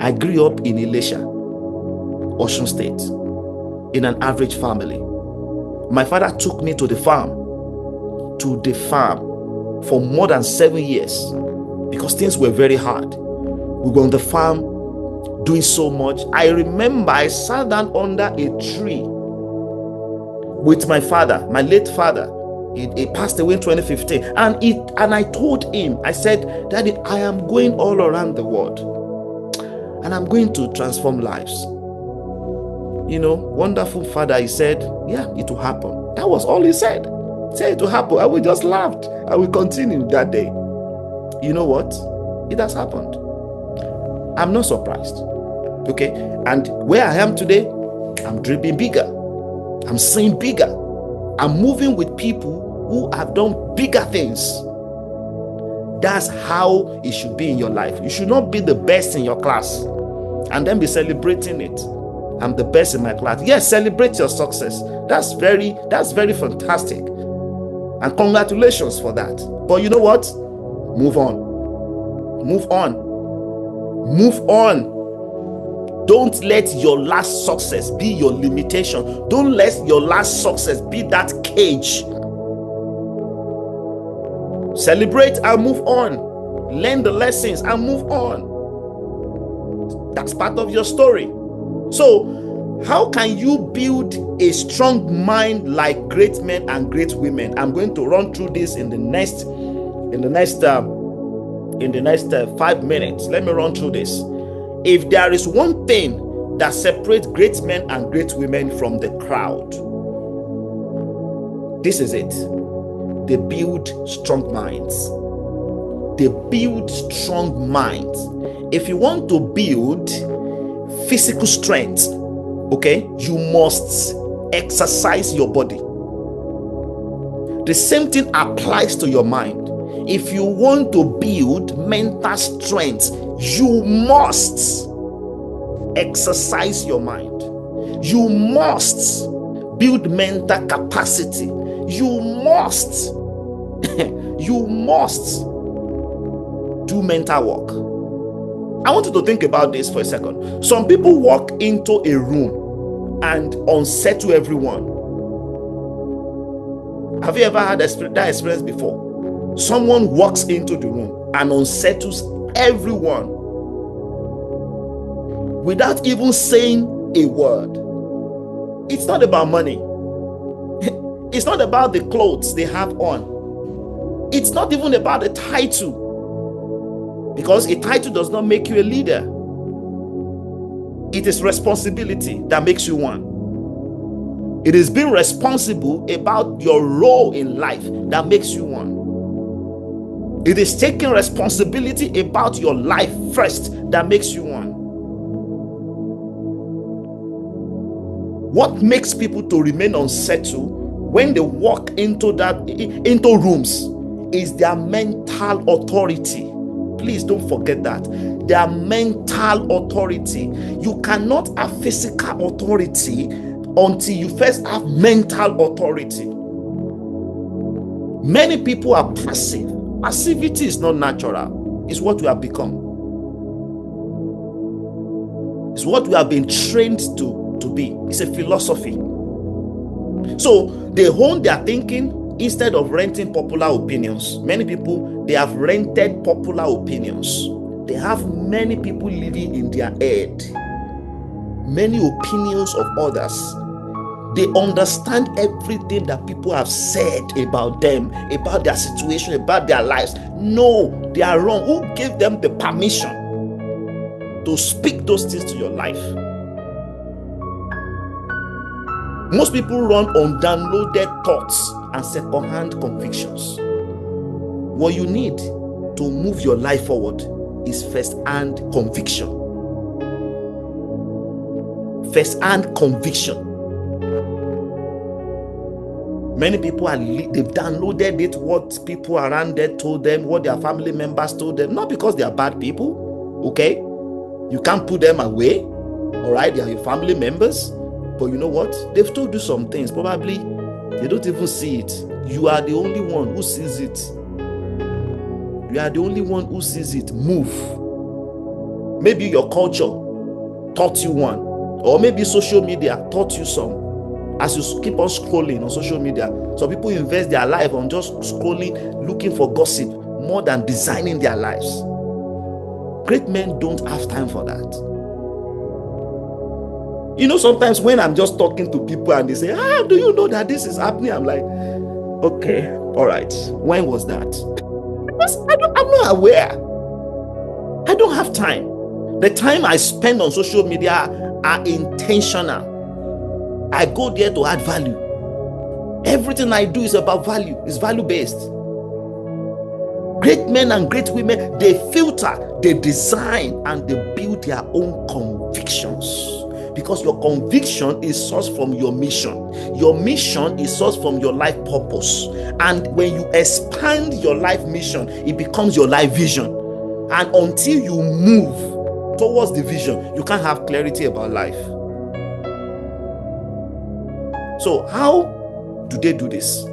I grew up in Elisha, Osun State, in an average family. My father took me to the farm for more than 7 years, because things were very hard. We were on the farm doing so much. I remember I sat down under a tree with my father, my late father. He passed away in 2015, and I told him, I said, Daddy, I am going all around the world, and I'm going to transform lives. Wonderful father. He said, yeah, it will happen. That was all he said. Say it will happen. I will just laughed. I will continue that day. You know what? It has happened. I'm not surprised. Okay. And where I am today, I'm dreaming bigger. I'm seeing bigger. I'm moving with people who have done bigger things. That's how it should be in your life. You should not be the best in your class and then be celebrating it. I'm the best in my class. Yes, celebrate your success. That's very fantastic. And congratulations for that. But you know what? Move on. Move on. Move on. Don't let your last success be your limitation. Don't let your last success be that cage. Celebrate and move on. Learn the lessons and move on. That's part of your story. So, how can you build a strong mind like great men and great women? I'm going to run through this in the next 5 minutes. Let me run through this. If there is one thing that separates great men and great women from the crowd, this is it. They build strong minds. They build strong minds. If you want to build physical strength, okay, you must exercise your body. The same thing applies to your mind. If you want to build mental strength, you must exercise your mind. You must build mental capacity. You must do mental work. I want you to think about this for a second. Some people walk into a room and unsettle everyone. Have you ever had that experience before? Someone walks into the room and unsettles everyone without even saying a word. It's not about money. It's not about the clothes they have on. It's not even about the title. Because a title does not make you a leader. It is responsibility that makes you one. It is being responsible about your role in life that makes you one. It is taking responsibility about your life first that makes you one. What makes people to remain unsettled when they walk into rooms is their mental authority. Please don't forget that. Their mental authority. You cannot have physical authority until you first have mental authority. Many people are passive. Passivity is not natural. It's what we have become. It's what we have been trained to be. It's a philosophy. So they hone their thinking instead of renting popular opinions. Many people, they have rented popular opinions. They have many people living in their head. Many opinions of others. They understand everything that people have said about them, about their situation, about their lives. No, they are wrong. Who gave them the permission to speak those things to your life? Most people run on downloaded thoughts and second-hand convictions. What you need to move your life forward is first-hand conviction. First-hand conviction. Many people they've downloaded it, what people around there told them, what their family members told them, not because they are bad people, okay? You can't put them away, all right? They are your family members, but you know what? They've told you some things, probably they don't even see it. You are the only one who sees it. You are the only one who sees it. Move. Maybe your culture taught you one, or maybe social media taught you some. As you keep on scrolling on social media, some people invest their life on just scrolling, looking for gossip, more than designing their lives. Great men don't have time for that. You know, sometimes when I'm just talking to people and they say, do you know that this is happening? I'm like, okay, all right. When was that? I'm not aware. I don't have time. The time I spend on social media are intentional. I go there to add value. Everything I do is about value. It's value-based. Great men and great women, they filter, they design, and they build their own convictions. Because your conviction is sourced from your mission. Your mission is sourced from your life purpose. And when you expand your life mission, it becomes your life vision. And until you move towards the vision, you can't have clarity about life. So how do they do this?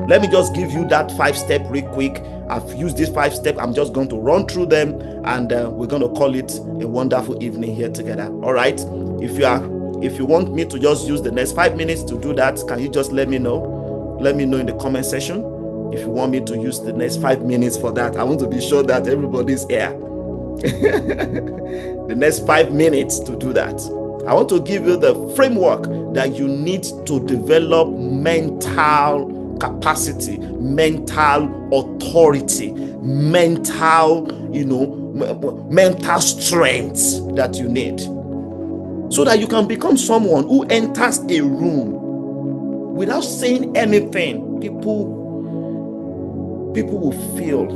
Let me just give you that 5-step real quick. I've used this 5 steps. I'm just going to run through them, and we're going to call it a wonderful evening here together. All right. If you want me to just use the next 5 minutes to do that, can you just let me know? Let me know in the comment section if you want me to use the next 5 minutes for that. I want to be sure that everybody's here. The next 5 minutes to do that. I want to give you the framework that you need to develop mental capacity, mental authority, mental, mental strength that you need, so that you can become someone who enters a room without saying anything. People will feel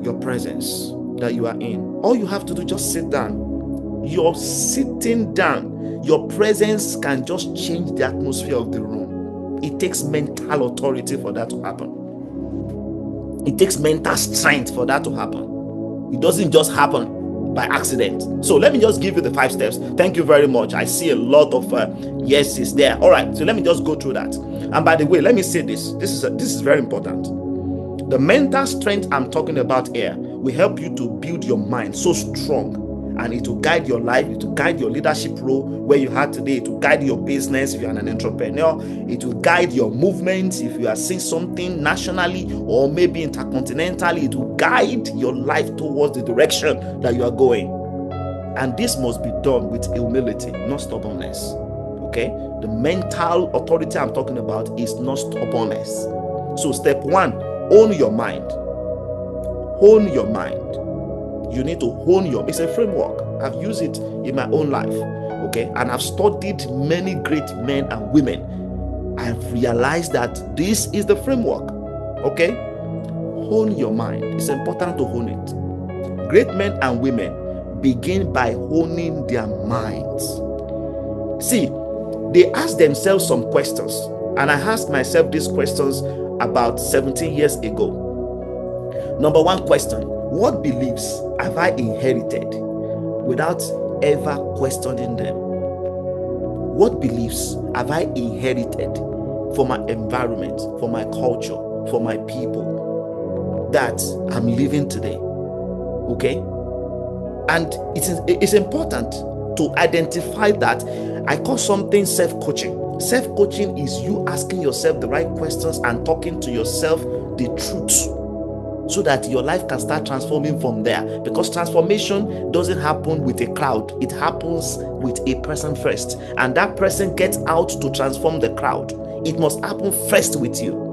your presence that you are in. All you have to do, just sit down. You're sitting down. Your presence can just change the atmosphere of the room. It takes mental authority for that to happen. It takes mental strength for that to happen. It doesn't just happen by accident. So let me just give you the 5 steps. Thank you very much. I see a lot of yeses there. All right, so let me just go through that. And by the way, let me say this. This is very important. The mental strength I'm talking about here will help you to build your mind so strong, and it will guide your life, it will guide your leadership role where you are today, it will guide your business if you're an entrepreneur, it will guide your movements if you are seeing something nationally or maybe intercontinentally. It will guide your life towards the direction that you are going. And this must be done with humility, not stubbornness. Okay? The mental authority I'm talking about is not stubbornness. So step 1, own your mind. Own your mind. You need to hone it's a framework. I've used it in my own life, okay? And I've studied many great men and women. I've realized that this is the framework, okay? Hone your mind. It's important to hone it. Great men and women begin by honing their minds. See, they ask themselves some questions, and I asked myself these questions about 17 years ago. Number 1 question: what beliefs have I inherited without ever questioning them? What beliefs have I inherited for my environment, for my culture, for my people that I'm living today? Okay? And it's important to identify that. I call something self-coaching. Self-coaching is you asking yourself the right questions and talking to yourself the truth, so that your life can start transforming from there. Because transformation doesn't happen with a crowd. It happens with a person first. And that person gets out to transform the crowd. It must happen first with you.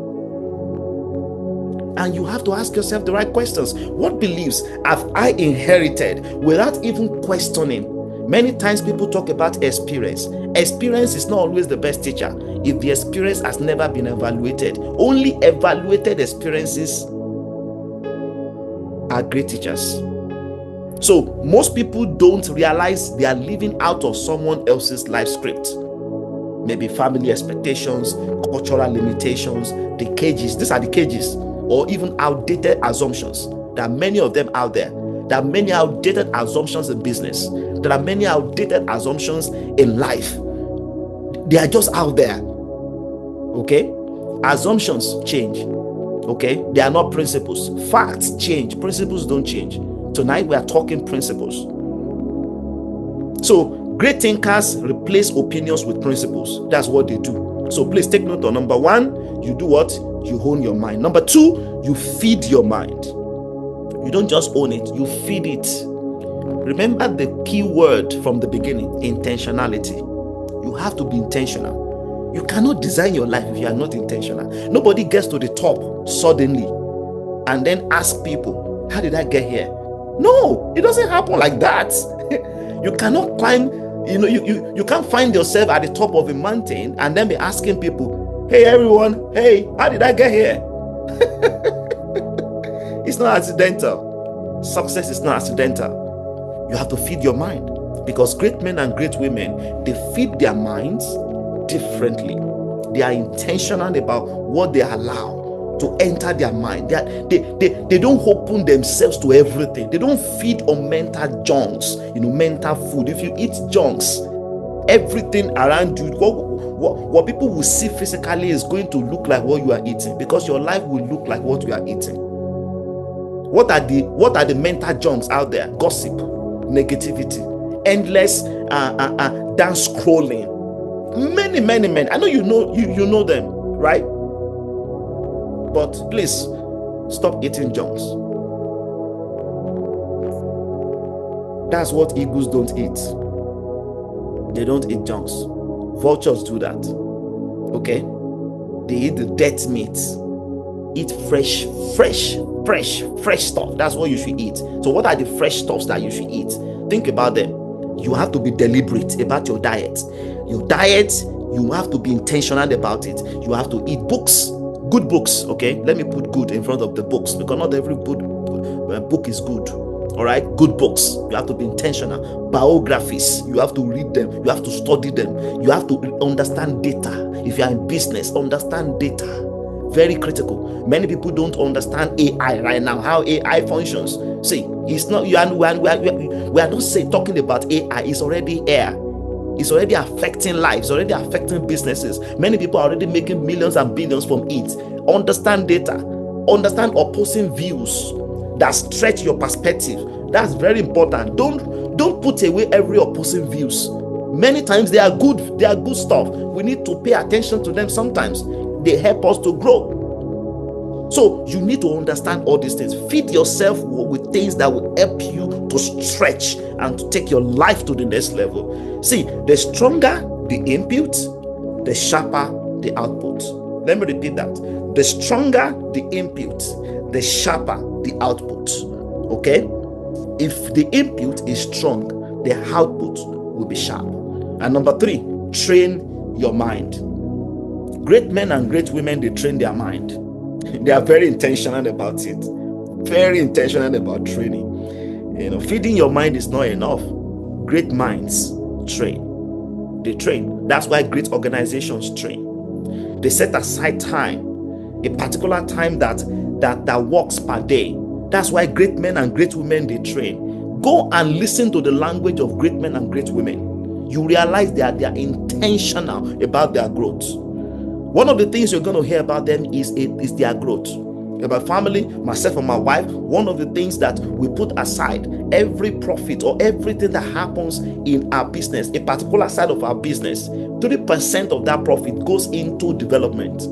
And you have to ask yourself the right questions. What beliefs have I inherited without even questioning? Many times people talk about experience. Experience is not always the best teacher if the experience has never been evaluated. Only evaluated experiences are great teachers. So most people don't realize they are living out of someone else's life script. Maybe family expectations, cultural limitations, the cages. These are the cages, or even outdated assumptions. There are many of them out there. There are many outdated assumptions in business. There are many outdated assumptions in life. They are just out there. Okay? Assumptions change. Okay, they are not principles. Facts change, principles don't change. Tonight we are talking principles. So great thinkers replace opinions with principles. That's what they do. So please take note on number 1, you do what? You hone your mind. Number 2, you feed your mind. You don't just own it, you feed it. Remember the key word from the beginning: intentionality. You have to be intentional. You cannot design your life if you are not intentional. Nobody gets to the top suddenly and then ask people, how did I get here? No, it doesn't happen like that. You cannot climb, you can't find yourself at the top of a mountain and then be asking people, hey everyone, hey, how did I get here? It's not accidental. Success is not accidental. You have to feed your mind. Because great men and great women, they feed their minds differently. They are intentional about what they allow to enter their mind. They don't open themselves to everything. They don't feed on mental junks, mental food. If you eat junks, everything around you, what people will see physically is going to look like what you are eating, because your life will look like what you are eating. What are the mental junks out there? Gossip, negativity, endless dance scrolling. Many men. I know you know them, right? But please stop eating junks. That's what eagles don't eat. They don't eat junks. Vultures do that. Okay? They eat the dead meat. Eat fresh stuff. That's what you should eat. So what are the fresh stuffs that you should eat? Think about them. You have to be deliberate about your diet. Your diet, you have to be intentional about it. You have to eat books, good books. Okay, let me put good in front of the books, because not every book is good. All right, good books. You have to be intentional. Biographies, you have to read them. You have to study them. You have to understand data. If you are in business, understand data. Very critical. Many people don't understand AI right now, how AI functions. See, it's not we are not talking about AI. It's already here. It's already affecting lives. It's already affecting businesses. Many people are already making millions and billions from it. Understand data. Understand opposing views that stretch your perspective. That's very important. Don't put away every opposing views. Many times they are good. They are good stuff. We need to pay attention to them. Sometimes they help us to grow. So you need to understand all these things. Feed yourself with things that will help you to stretch and to take your life to the next level. See, the stronger the input, the sharper the output. Let me repeat that. The stronger the input, the sharper the output. Okay? If the input is strong, the output will be sharp. And number 3, train your mind. Great men and great women, they train their mind. They are very intentional about it. Very intentional about training. Feeding your mind is not enough. Great minds train. They train. That's why great organizations train. They set aside time, a particular time that works per day. That's why great men and great women, they train. Go and listen to the language of great men and great women. You realize they are intentional about their growth. One of the things you're going to hear about them is their growth. About family, myself and my wife, one of the things that we put aside, every profit or everything that happens in our business, a particular side of our business, 30% of that profit goes into development.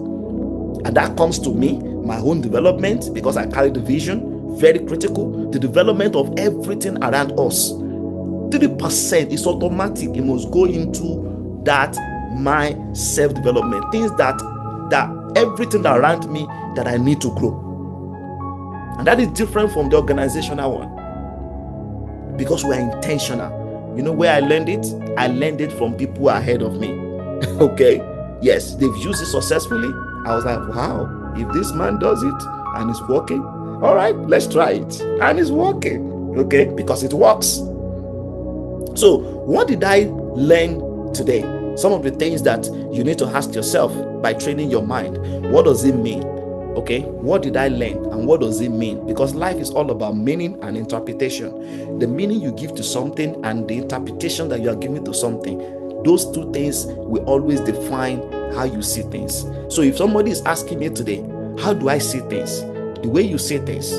And that comes to me, my own development, because I carry the vision, very critical, the development of everything around us. 30% is automatic. It must go into that, my self-development, things that everything around me that I need to grow. And that is different from the organizational one, because we are intentional. You know where I learned it? I learned it from people ahead of me. Okay, yes, they've used it successfully. I was like, wow, if this man does it and it's working, all right, let's try it. And it's working. Okay, because it works. So what did I learn today? Some of the things that you need to ask yourself by training your mind. What does it mean? Okay, what did I learn and what does it mean? Because life is all about meaning and interpretation. The meaning you give to something and the interpretation that you are giving to something, those two things will always define how you see things. So if somebody is asking me today, how do I see things? The way you see things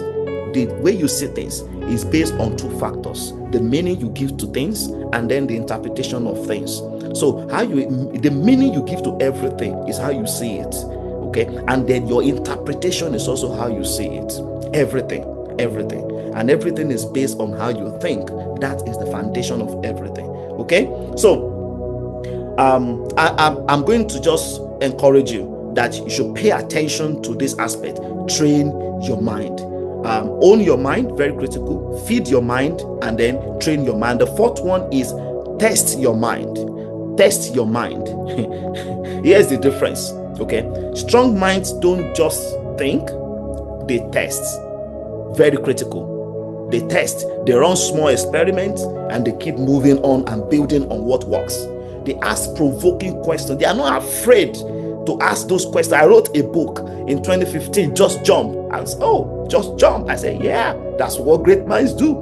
is based on 2 factors: the meaning you give to things and then the interpretation of things. So the meaning you give to everything is how you see it. Okay, and then your interpretation is also how you see it. Everything, and everything is based on how you think. That is the foundation of everything. Okay, so I'm going to just encourage you that you should pay attention to this aspect. Train your mind. Own your mind, very critical. Feed your mind and then train your mind. The 4th one is test your mind. Test your mind. Here's the difference. Okay, strong minds don't just think, they test. Very critical. they test, they run small experiments, and they keep moving on and building on what works. They ask provoking questions. They are not afraid to ask those questions. I wrote a book in 2015, Just Jump. And just jump. I say, yeah, that's what great minds do.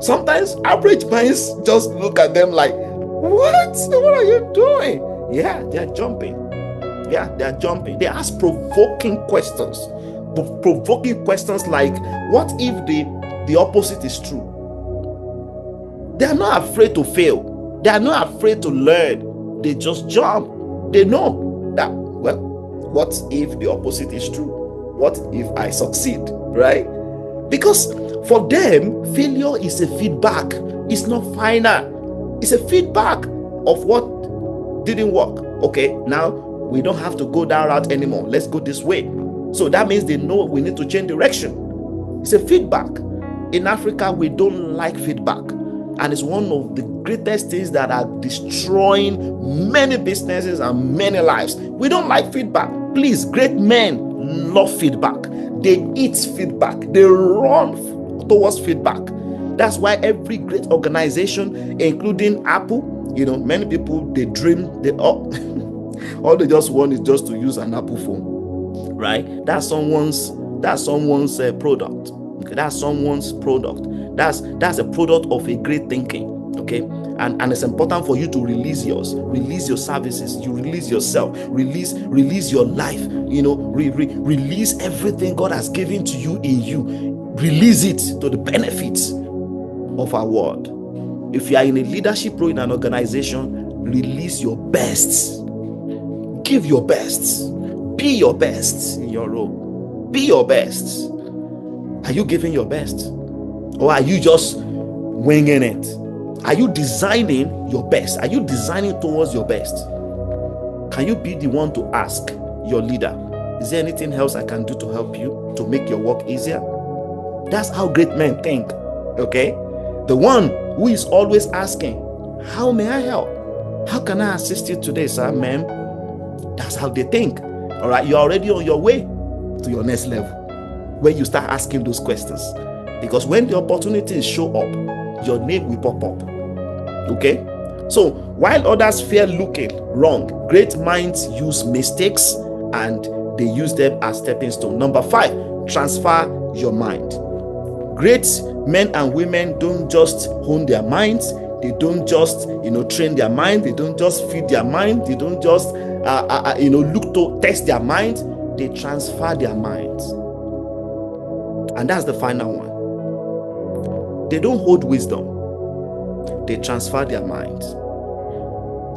Sometimes average minds just look at them like, what are you doing? Yeah, they're jumping. Yeah, they're jumping. They ask provoking questions. Provoking questions like, what if the opposite is true? They are not afraid to fail. They are not afraid to learn. They just jump. They know that, well, what if the opposite is true? What if I succeed, right? Because for them, failure is a feedback. It's not final. It's a feedback of what didn't work. Okay, now we don't have to go that route anymore. Let's go this way. So that means they know we need to change direction. It's a feedback. In Africa, we don't like feedback. And it's one of the greatest things that are destroying many businesses and many lives. We don't like feedback. Please, great men love feedback. They eat feedback. They run towards feedback. That's why every great organization, including Apple, many people, they dream, all they just want is just to use an Apple phone, right? That's someone's product. Okay, that's someone's product. That's a product of a great thinking. Okay, and it's important for you to release yours, release your services, you release yourself, release your life. Release everything God has given to you in you. Release it to the benefits of our world. If you are in a leadership role in an organization, release your best. Give your best. Be your best in your role. Be your best. Are you giving your best? Or are you just winging it? Are you designing your best? Are you designing towards your best? Can you be the one to ask your leader, is there anything else I can do to help you, to make your work easier? That's how great men think. Okay? The one who is always asking, how may I help? How can I assist you today, sir, ma'am? That's how they think. All right, you're already on your way to your next level when you start asking those questions. Because when the opportunities show up, your name will pop up. Okay? So while others fear looking wrong, great minds use mistakes and they use them as stepping stones. Number 5, transfer your mind. Great men and women don't just hone their minds. They don't just, train their mind. They don't just feed their mind. They don't just, look to test their mind. They transfer their minds. And that's the final one. They don't hold wisdom. They transfer their minds.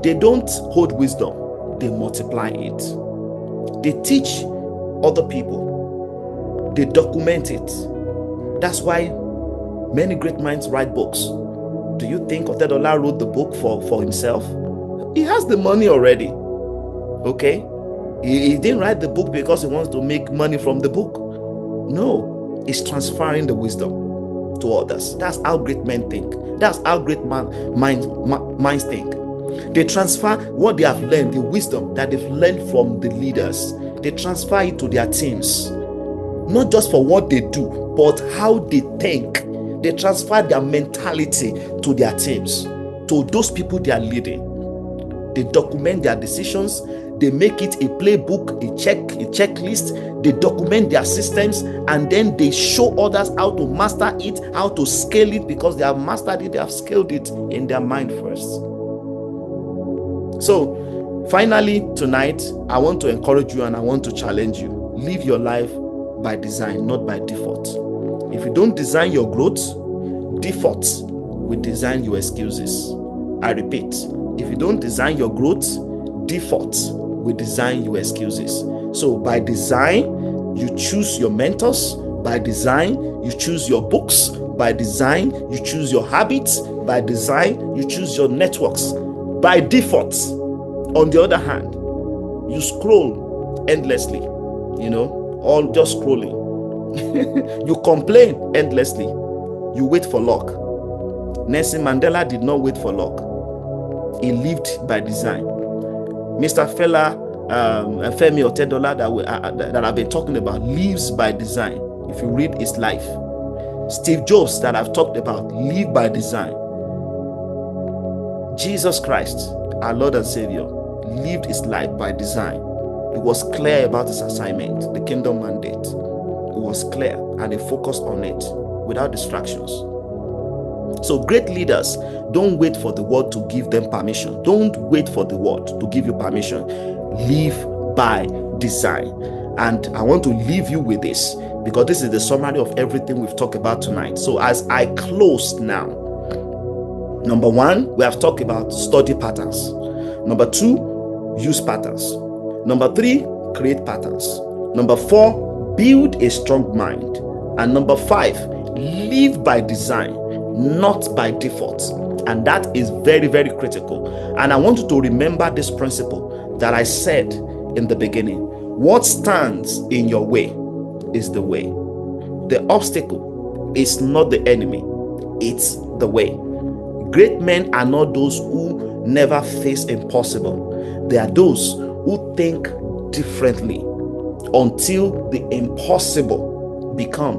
They don't hold wisdom. They multiply it. They teach other people. They document it. That's why many great minds write books. Do you think Otedola wrote the book for himself? He has the money already. Okay? He didn't write the book because he wants to make money from the book. No, he's transferring the wisdom to others. That's how great men think. That's how great minds think. They transfer what they have learned, the wisdom that they've learned from the leaders. They transfer it to their teams. Not just for what they do, but how they think. They transfer their mentality to their teams, to those people they are leading. They document their decisions. They make it a playbook, a checklist. They document their systems, and then they show others how to master it, how to scale it, because they have mastered it, they have scaled it in their mind first. So, finally, tonight, I want to encourage you and I want to challenge you. Live your life by design, not by default. If you don't design your growth, default will design your excuses. I repeat, if you don't design your growth, default will design your excuses. So by design, you choose your mentors. By design, you choose your books. By design, you choose your habits. By design, you choose your networks. By default, on the other hand, you scroll endlessly, all just scrolling. You complain endlessly. You wait for luck. Nelson Mandela did not wait for luck. He lived by design. Mr. Femi Otedola that I've been talking about lives by design. If you read his life, Steve Jobs that I've talked about live by design. Jesus Christ, our Lord and Savior, lived his life by design. He was clear about his assignment, the kingdom mandate. It was clear and he focused on it without distractions. So great leaders don't wait for the word to give them permission. Don't wait for the word to give you permission. Live by design. And I want to leave you with this, because this is the summary of everything we've talked about tonight. So as I close now, number one, we have talked about study patterns. Number two, use patterns. Number three, create patterns. Number four, build a strong mind. And number five, live by design, not by default. And that is very, very critical. And I want you to remember this principle that I said in the beginning. What stands in your way is the way. The obstacle is not the enemy, it's the way. Great men are not those who never face impossible. They are those who think differently until the impossible become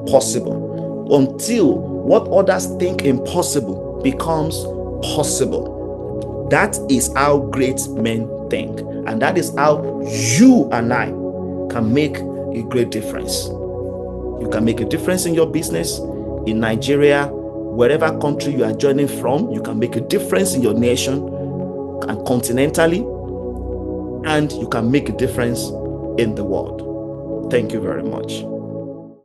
possible, until what others think impossible becomes possible. That is how great men think, and that is how you and I can make a great difference. You can make a difference in your business, in Nigeria, wherever country you are joining from. You can make a difference in your nation and continentally, and you can make a difference in the world. Thank you very much.